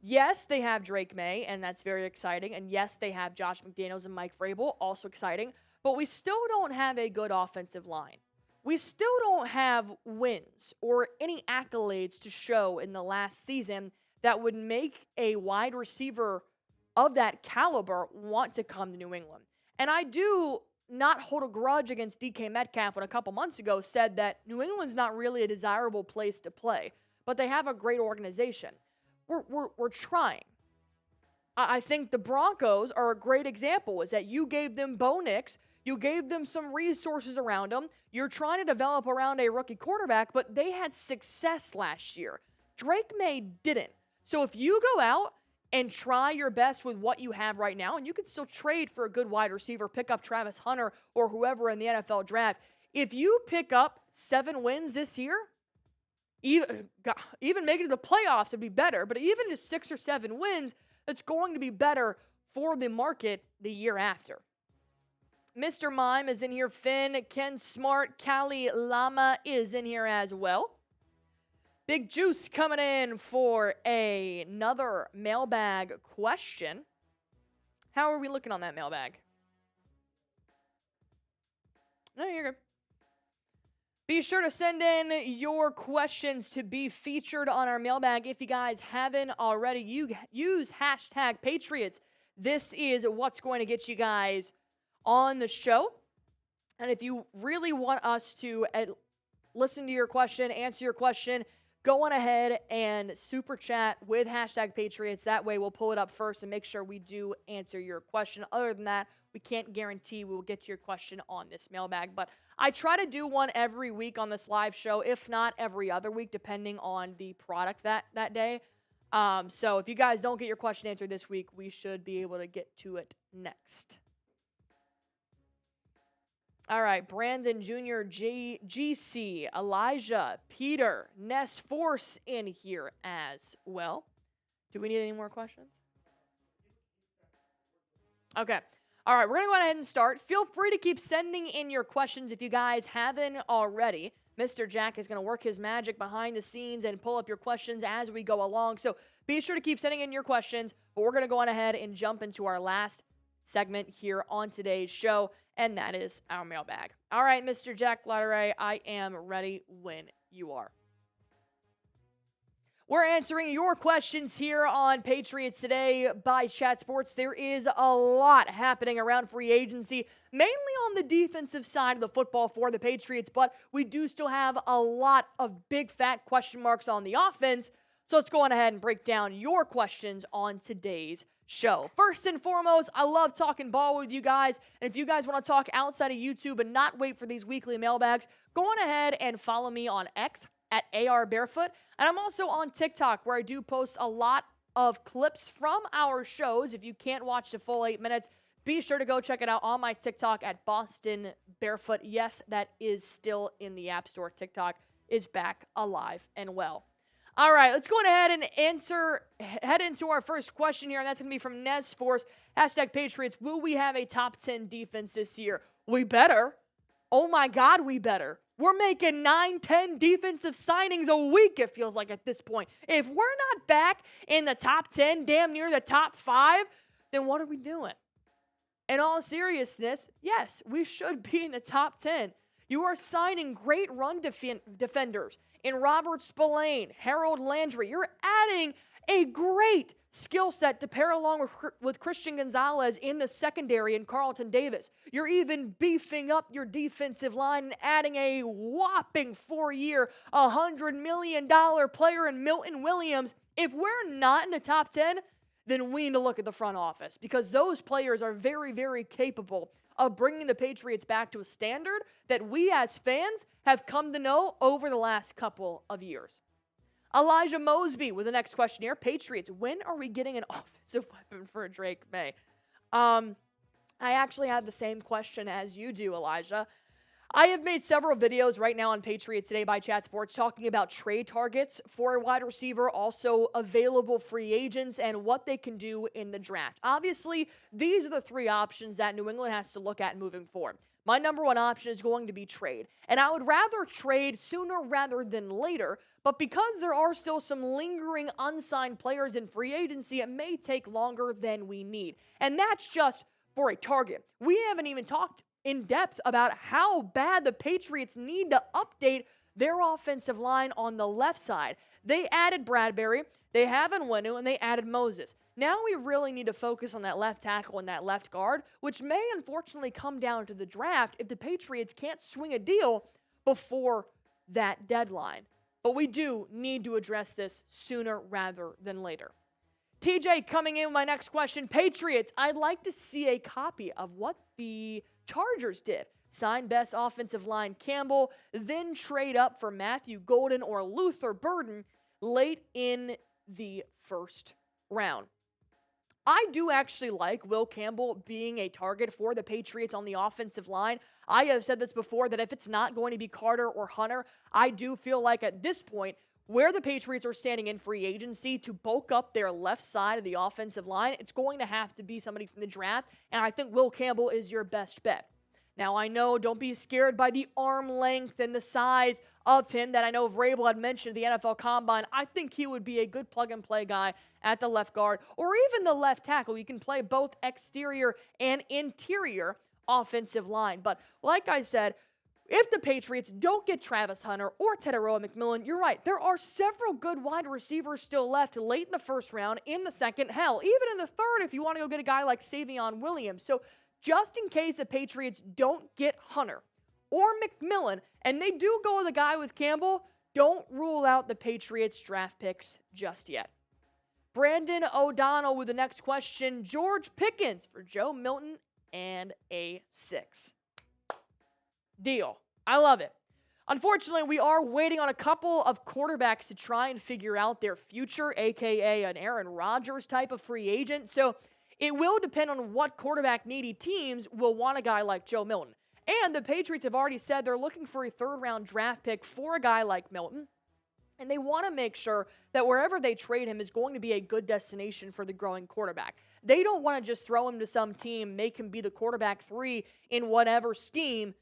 yes, they have Drake May, and that's very exciting. And yes, they have Josh McDaniels and Mike Vrabel, also exciting. But we still don't have a good offensive line. We still don't have wins or any accolades to show in the last season that would make a wide receiver of that caliber want to come to New England. And I do not hold a grudge against DK Metcalf when a couple months ago said that New England's not really a desirable place to play, but they have a great organization. We're trying. I think the Broncos are a great example, is that you gave them Bo Nix, you gave them some resources around them, you're trying to develop around a rookie quarterback, but they had success last year. Drake May didn't. So if you go out and try your best with what you have right now, and you can still trade for a good wide receiver, pick up Travis Hunter or whoever in the NFL draft. If you pick up 7 wins this year, even making it to the playoffs would be better, but even just 6 or 7 wins, it's going to be better for the market the year after. Mr. Mime is in here. Finn, Ken Smart, Callie Lama is in here as well. Big Juice coming in for another mailbag question. How are we looking on that mailbag? No, you're good. Be sure to send in your questions to be featured on our mailbag. If you guys haven't already, you use hashtag Patriots. This is what's going to get you guys on the show. And if you really want us to listen to your question, answer your question, go on ahead and super chat with hashtag Patriots. That way we'll pull it up first and make sure we do answer your question. Other than that, we can't guarantee we will get to your question on this mailbag. But I try to do one every week on this live show, if not every other week, depending on the product that day. So if you guys don't get your question answered this week, we should be able to get to it next. All right, Brandon Jr., GC, Elijah, Peter, Ness Force in here as well. Do we need any more questions? Okay. All right, we're going to go ahead and start. Feel free to keep sending in your questions if you guys haven't already. Mr. Jack is going to work his magic behind the scenes and pull up your questions as we go along. So be sure to keep sending in your questions, but we're going to go on ahead and jump into our last segment here on today's show, and that is our mailbag. All right, Mr. Jack Latteray, I am ready when you are. We're answering your questions here on Patriots Today by Chat Sports. There is a lot happening around free agency, mainly on the defensive side of the football for the Patriots, but we do still have a lot of big fat question marks on the offense. So let's go on ahead and break down your questions on today's show. First and foremost, I love talking ball with you guys. And if you guys want to talk outside of YouTube and not wait for these weekly mailbags, go on ahead and follow me on X at AR Barefoot. And I'm also on TikTok, where I do post a lot of clips from our shows. If you can't watch the full 8 minutes, be sure to go check it out on my TikTok at Boston Barefoot. Yes, that is still in the App Store. TikTok is back alive and well. All right, let's go ahead and head into our first question here, and that's going to be from Nez Force, hashtag Patriots. Will we have a top 10 defense this year? We better. Oh my God, we better. We're making 9-10 defensive signings a week, it feels like at this point. If we're not back in the top 10, damn near the top 5, then what are we doing? In all seriousness, yes, we should be in the top 10. You are signing great run defenders in Robert Spillane, Harold Landry. You're adding a great skill set to pair along with Christian Gonzalez in the secondary and Carlton Davis. You're even beefing up your defensive line and adding a whopping 4-year, $100 million player in Milton Williams. If we're not in the top 10, then we need to look at the front office, because those players are very, very capable of bringing the Patriots back to a standard that we as fans have come to know over the last couple of years. Elijah Mosby with the next question here. Patriots, when are we getting an offensive weapon for Drake May? I actually had the same question as you do, Elijah. I have made several videos right now on Patriots Today by Chat Sports talking about trade targets for a wide receiver, also available free agents, and what they can do in the draft. Obviously, these are the 3 options that New England has to look at moving forward. My number 1 option is going to be trade, and I would rather trade sooner rather than later, but because there are still some lingering unsigned players in free agency, it may take longer than we need, and that's just for a target. We haven't even talked in depth about how bad the Patriots need to update their offensive line on the left side. They added Bradbury, they have Nwenu, and they added Moses. Now we really need to focus on that left tackle and that left guard, which may unfortunately come down to the draft if the Patriots can't swing a deal before that deadline. But we do need to address this sooner rather than later. TJ coming in with my next question. Patriots, I'd like to see a copy of what the Chargers did. Sign best offensive line Campbell, then trade up for Matthew Golden or Luther Burden late in the first round. I do actually like Will Campbell being a target for the Patriots on the offensive line. I have said this before, that if it's not going to be Carter or Hunter, I do feel like at this point, where the Patriots are standing in free agency to bulk up their left side of the offensive line, it's going to have to be somebody from the draft, and I think Will Campbell is your best bet. Now, I know, don't be scared by the arm length and the size of him that I know Vrabel had mentioned at the NFL Combine. I think he would be a good plug-and-play guy at the left guard or even the left tackle. You can play both exterior and interior offensive line. But like I said, if the Patriots don't get Travis Hunter or Teteroa McMillan, you're right. There are several good wide receivers still left late in the first round, in the second, hell, even in the third if you want to go get a guy like Savion Williams. So just in case the Patriots don't get Hunter or McMillan, and they do go with a guy with Campbell, don't rule out the Patriots draft picks just yet. Brandon O'Donnell with the next question. George Pickens for Joe Milton and a 6. Deal. I love it. Unfortunately, we are waiting on a couple of quarterbacks to try and figure out their future, a.k.a. an Aaron Rodgers type of free agent. So it will depend on what quarterback-needy teams will want a guy like Joe Milton. And the Patriots have already said they're looking for a third-round draft pick for a guy like Milton. And they want to make sure that wherever they trade him is going to be a good destination for the growing quarterback. They don't want to just throw him to some team, make him be the quarterback 3 in whatever scheme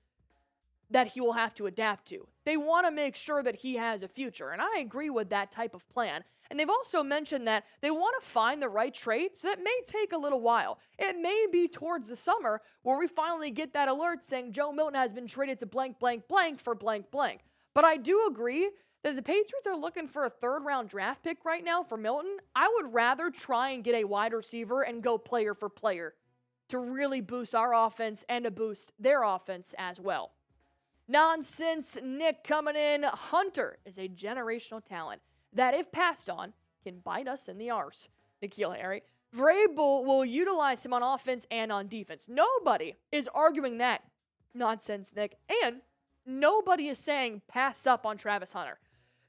that he will have to adapt to. They want to make sure that he has a future, and I agree with that type of plan. And they've also mentioned that they want to find the right trade, so that may take a little while. It may be towards the summer where we finally get that alert saying Joe Milton has been traded to blank, blank, blank for blank, blank. But I do agree that the Patriots are looking for a third-round draft pick right now for Milton, I would rather try and get a wide receiver and go player for player to really boost our offense and to boost their offense as well. Nonsense Nick coming in. Hunter is a generational talent that, if passed on, can bite us in the arse. Nikhil Harry. Vrabel will utilize him on offense and on defense. Nobody is arguing that. Nonsense Nick. And nobody is saying pass up on Travis Hunter.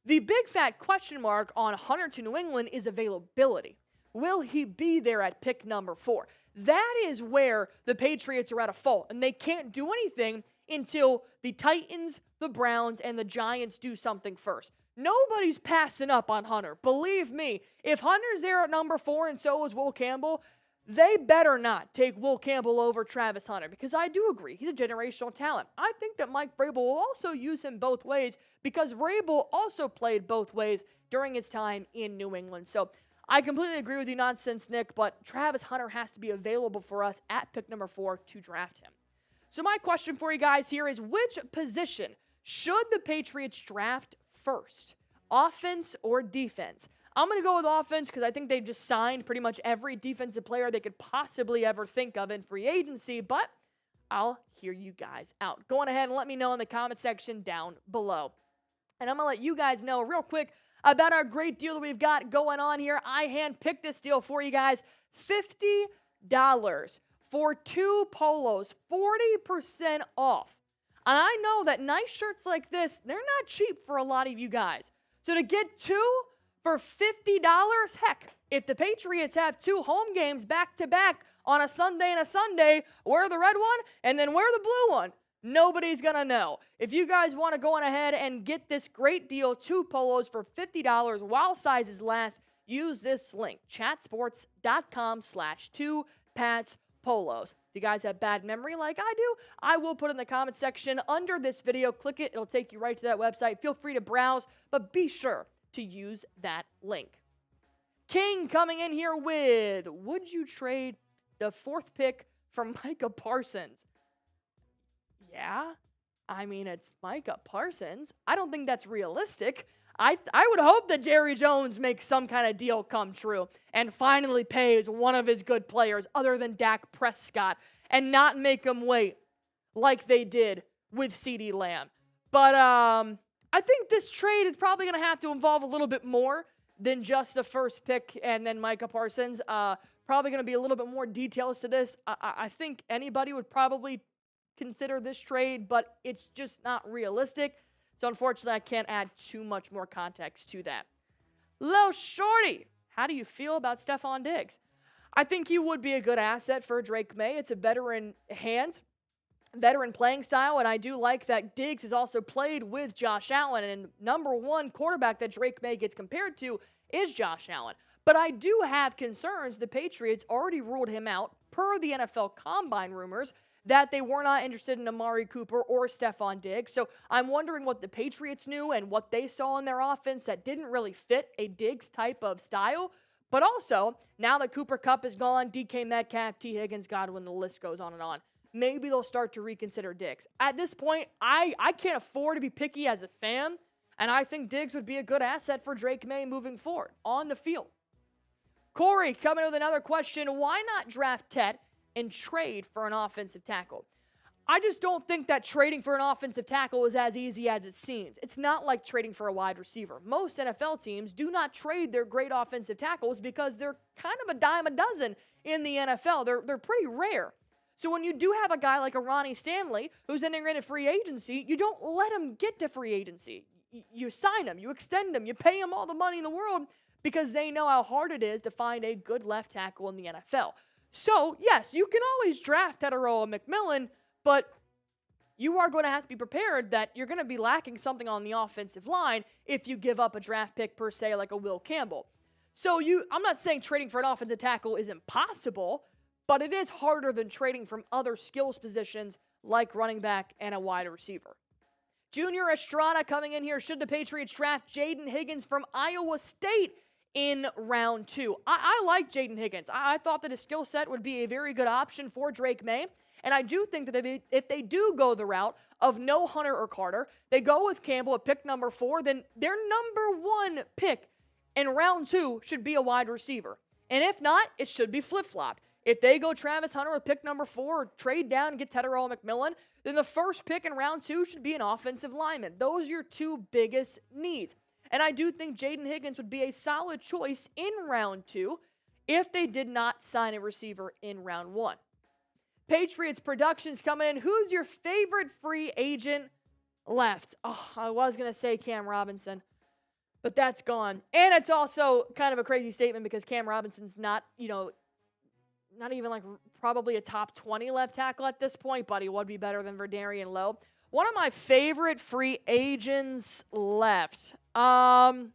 The big fat question mark on Hunter to New England is availability. Will he be there at pick number 4? That is where the Patriots are at a fault, and they can't do anything until the Titans, the Browns, and the Giants do something first. Nobody's passing up on Hunter. Believe me, if Hunter's there at number 4 and so is Will Campbell, they better not take Will Campbell over Travis Hunter, because I do agree, he's a generational talent. I think that Mike Vrabel will also use him both ways, because Vrabel also played both ways during his time in New England. So I completely agree with you, Nonsense Nick, but Travis Hunter has to be available for us at pick number 4 to draft him. So my question for you guys here is, which position should the Patriots draft first? Offense or defense? I'm going to go with offense because I think they just signed pretty much every defensive player they could possibly ever think of in free agency, but I'll hear you guys out. Go on ahead and let me know in the comment section down below. And I'm going to let you guys know real quick about our great deal that we've got going on here. I handpicked this deal for you guys. $50 for 2 polos, 40% off. And I know that nice shirts like this, they're not cheap for a lot of you guys. So to get 2 for $50, heck, if the Patriots have 2 home games back-to-back on a Sunday and a Sunday, wear the red one and then wear the blue one. Nobody's going to know. If you guys want to go on ahead and get this great deal, 2 polos for $50 while sizes last, use this link, chatsports.com/2PatsPolos. If you guys have bad memory like I do, I will put in the comment section under this video. Click it. It'll take you right to that website. Feel free to browse, but be sure to use that link. King coming in here with, would you trade the 4th pick for Micah Parsons? Yeah, I mean, it's Micah Parsons. I don't think that's realistic. I would hope that Jerry Jones makes some kind of deal come true and finally pays one of his good players other than Dak Prescott and not make him wait like they did with CeeDee Lamb. But I think this trade is probably going to have to involve a little bit more than just the 1st pick and then Micah Parsons. Probably going to be a little bit more details to this. I think anybody would probably consider this trade, but it's just not realistic. So unfortunately, I can't add too much more context to that. Lil Shorty, how do you feel about Stephon Diggs? I think he would be a good asset for Drake May. It's a veteran hand, veteran playing style, and I do like that Diggs has also played with Josh Allen, and number 1 quarterback that Drake May gets compared to is Josh Allen. But I do have concerns. The Patriots already ruled him out per the NFL Combine rumors that they were not interested in Amari Cooper or Stephon Diggs. So I'm wondering what the Patriots knew and what they saw in their offense that didn't really fit a Diggs type of style. But also, now that Cooper Kupp is gone, DK Metcalf, T. Higgins, Godwin, the list goes on and on. Maybe they'll start to reconsider Diggs. At this point, I can't afford to be picky as a fan, and I think Diggs would be a good asset for Drake May moving forward on the field. Corey coming with another question. Why not draft Ted and trade for an offensive tackle? I just don't think that trading for an offensive tackle is as easy as it seems. It's not like trading for a wide receiver. Most NFL teams do not trade their great offensive tackles because they're kind of a dime a dozen in the NFL. They're pretty rare. So when you do have a guy like a Ronnie Stanley who's entering into free agency, you don't let him get to free agency. You sign him, you extend him, you pay him all the money in the world because they know how hard it is to find a good left tackle in the NFL. So, yes, you can always draft Tetairoa McMillan, but you are going to have to be prepared that you're going to be lacking something on the offensive line if you give up a draft pick per se like a Will Campbell. So I'm not saying trading for an offensive tackle is impossible, but it is harder than trading from other skills positions like running back and a wide receiver. Junior Estrada coming in here. Should the Patriots draft Jaden Higgins from Iowa State in round 2. I like Jaden Higgins. I thought that his skill set would be a very good option for Drake May. And I do think that if they do go the route of no Hunter or Carter, they go with Campbell at pick number 4, then their number 1 pick in round 2 should be a wide receiver. And if not, it should be flip-flopped. If they go Travis Hunter with pick number 4 or trade down and get Tetairoa McMillan, then the first pick in round 2 should be an offensive lineman. Those are your 2 biggest needs. And I do think Jaden Higgins would be a solid choice in round 2 if they did not sign a receiver in round 1. Patriots productions coming in. Who's your favorite free agent left? Oh, I was going to say Cam Robinson, but that's gone. And it's also kind of a crazy statement because Cam Robinson's not, not even like probably a top 20 left tackle at this point, but he would be better than Verdarian Lowe. One of my favorite free agents left. That's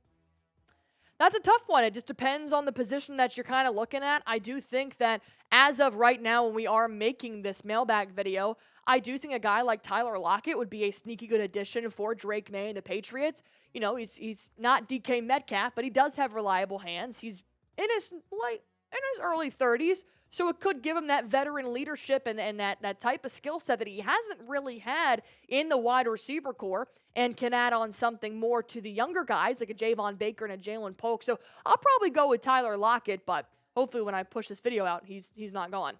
a tough one. It just depends on the position that you're kind of looking at. I do think that as of right now, when we are making this mailbag video, I do think a guy like Tyler Lockett would be a sneaky good addition for Drake May and the Patriots. He's not DK Metcalf, but he does have reliable hands. He's in his early 30s, so it could give him that veteran leadership and that type of skill set that he hasn't really had in the wide receiver core, and can add on something more to the younger guys like a Javon Baker and a Jalen Polk. So I'll probably go with Tyler Lockett, but hopefully when I push this video out, he's not gone.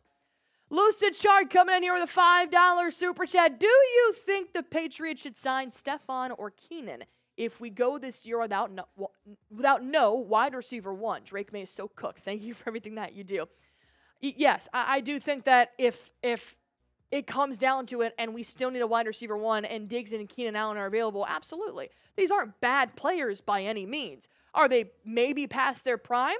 Lucid Shark coming in here with a $5 super chat. Do you think the Patriots should sign Stephon or Keenan if we go this year without no wide receiver 1? Drake May is so cooked. Thank you for everything that you do. Yes, I do think that if it comes down to it and we still need a wide receiver 1 and Diggs and Keenan Allen are available, absolutely. These aren't bad players by any means. Are they maybe past their prime?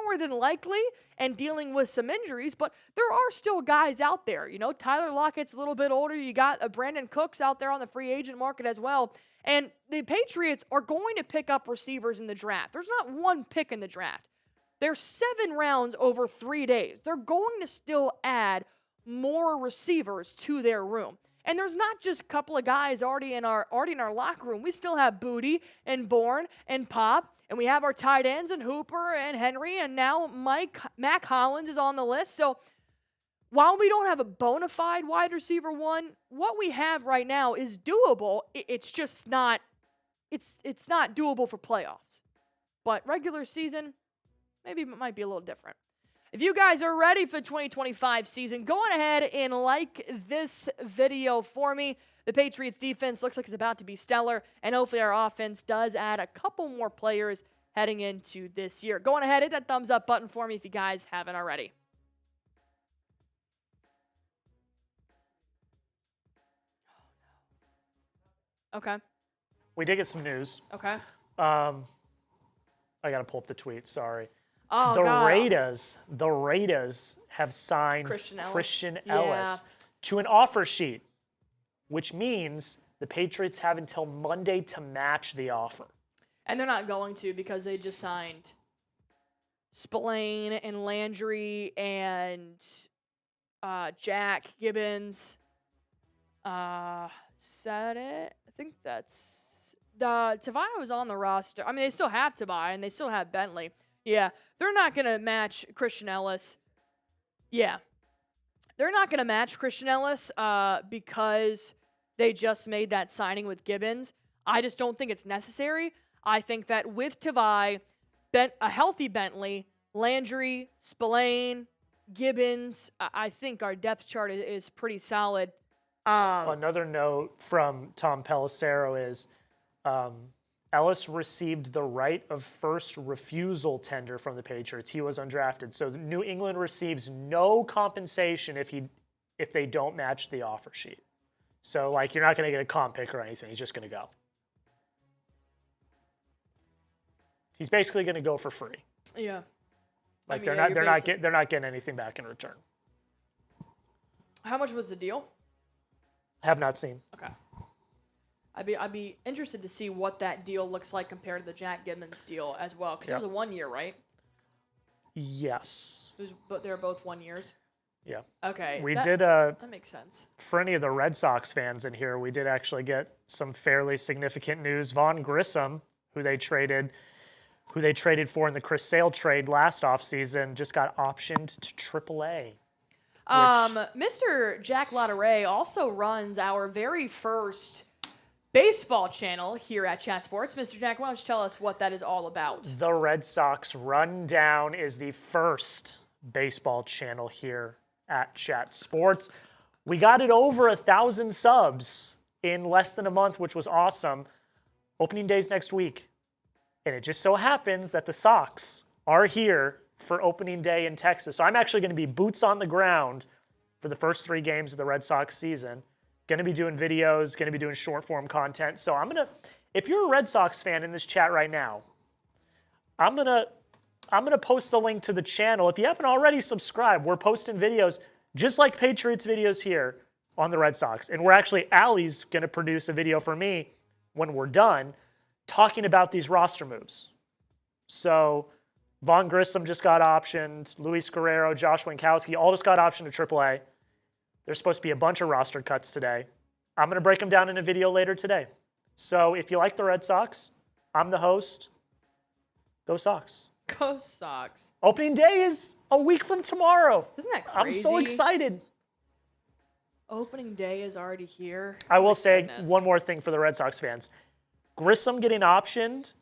More than likely, and dealing with some injuries, but there are still guys out there. Tyler Lockett's a little bit older. You got a Brandon Cooks out there on the free agent market as well. And the Patriots are going to pick up receivers in the draft. There's not one pick in the draft. There's 7 rounds over 3 days. They're going to still add more receivers to their room. And there's not just a couple of guys already in our locker room. We still have Booty and Bourne and Pop, and we have our tight ends and Hooper and Henry, and now Mac Hollins is on the list. So while we don't have a bona fide wide receiver 1, what we have right now is doable. It's just not it's not doable for playoffs. But regular season, maybe it might be a little different. If you guys are ready for the 2025 season, go on ahead and like this video for me. The Patriots defense looks like it's about to be stellar, and hopefully our offense does add a couple more players heading into this year. Go on ahead, hit that thumbs up button for me if you guys haven't already. Okay. We did get some news. Okay. I got to pull up the tweet, sorry. Oh, the God. Raiders have signed Christian Ellis Yeah. to an offer sheet, which means the Patriots have until Monday to match the offer. And they're not going to because they just signed Spillane and Landry and Jack Gibbens. Is that it? I think that's... Tavai was on the roster. I mean, they still have Tavai and they still have Bentley. Yeah, they're not going to match Christian Ellis. Yeah. They're not going to match Christian Ellis because they just made that signing with Gibbons. I just don't think it's necessary. I think that with Tavai, a healthy Bentley, Landry, Spillane, Gibbons, I think our depth chart is pretty solid. Another note from Tom Pelissero is Ellis received the right of first refusal tender from the Patriots. He was undrafted. So New England receives no compensation if they don't match the offer sheet. So, you're not going to get a comp pick or anything. He's just going to go. He's basically going to go for free. Yeah. They're not getting anything back in return. How much was the deal? Have not seen. Okay. I'd be interested to see what that deal looks like compared to the Jack Gibbens deal as well, because it was a 1 year, right? Yes. But they're both 1 years. Yeah. Okay. That makes sense. For any of the Red Sox fans in here, we did actually get some fairly significant news. Vaughn Grissom, who they traded who they traded for in the Chris Sale trade last offseason, just got optioned to AAA. Mr. Jack Latteray also runs our very first baseball channel here at Chat Sports. Mr. Jack, why don't you tell us what that is all about? The Red Sox Rundown is the first baseball channel here at Chat Sports. We got it over 1,000 subs in less than a month, which was awesome. Opening day's next week. And it just so happens that the Sox are here for opening day in Texas. So I'm actually going to be boots on the ground for the first 3 games of the Red Sox season. Going to be doing videos, going to be doing short form content. So if you're a Red Sox fan in this chat right now, I'm gonna post the link to the channel. If you haven't already subscribed, we're posting videos just like Patriots videos here on the Red Sox. And Allie's gonna produce a video for me when we're done talking about these roster moves. So Vaughn Grissom just got optioned, Luis Guerrero, Josh Winkowski, all just got optioned to AAA. There's supposed to be a bunch of roster cuts today. I'm going to break them down in a video later today. So if you like the Red Sox, I'm the host. Go Sox. Go Sox. Opening day is a week from tomorrow. Isn't that crazy? I'm so excited. Opening day is already here. I will say one more thing for the Red Sox fans. Grissom getting optioned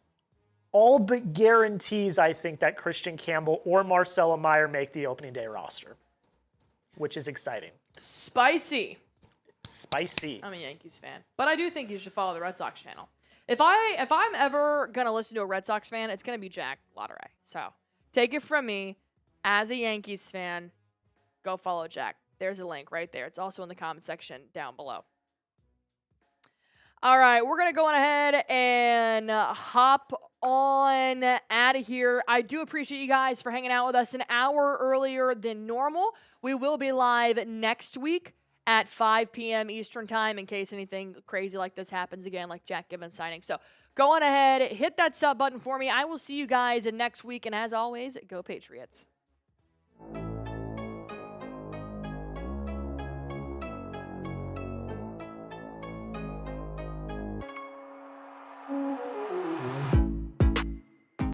all but guarantees, I think, that Christian Campbell or Marcelo Meyer make the opening day roster, which is exciting. Spicy. I'm a Yankees fan, but I do think you should follow the Red Sox channel. If I'm ever gonna listen to a Red Sox fan, it's gonna be Jack Latteray. So take it from me, as a Yankees fan, go follow Jack. There's a link right there. It's also in the comment section down below. All right, we're going to go on ahead and hop on out of here. I do appreciate you guys for hanging out with us an hour earlier than normal. We will be live next week at 5 p.m. Eastern time in case anything crazy like this happens again, like Jack Gibbens signing. So go on ahead, hit that sub button for me. I will see you guys next week. And as always, go Patriots.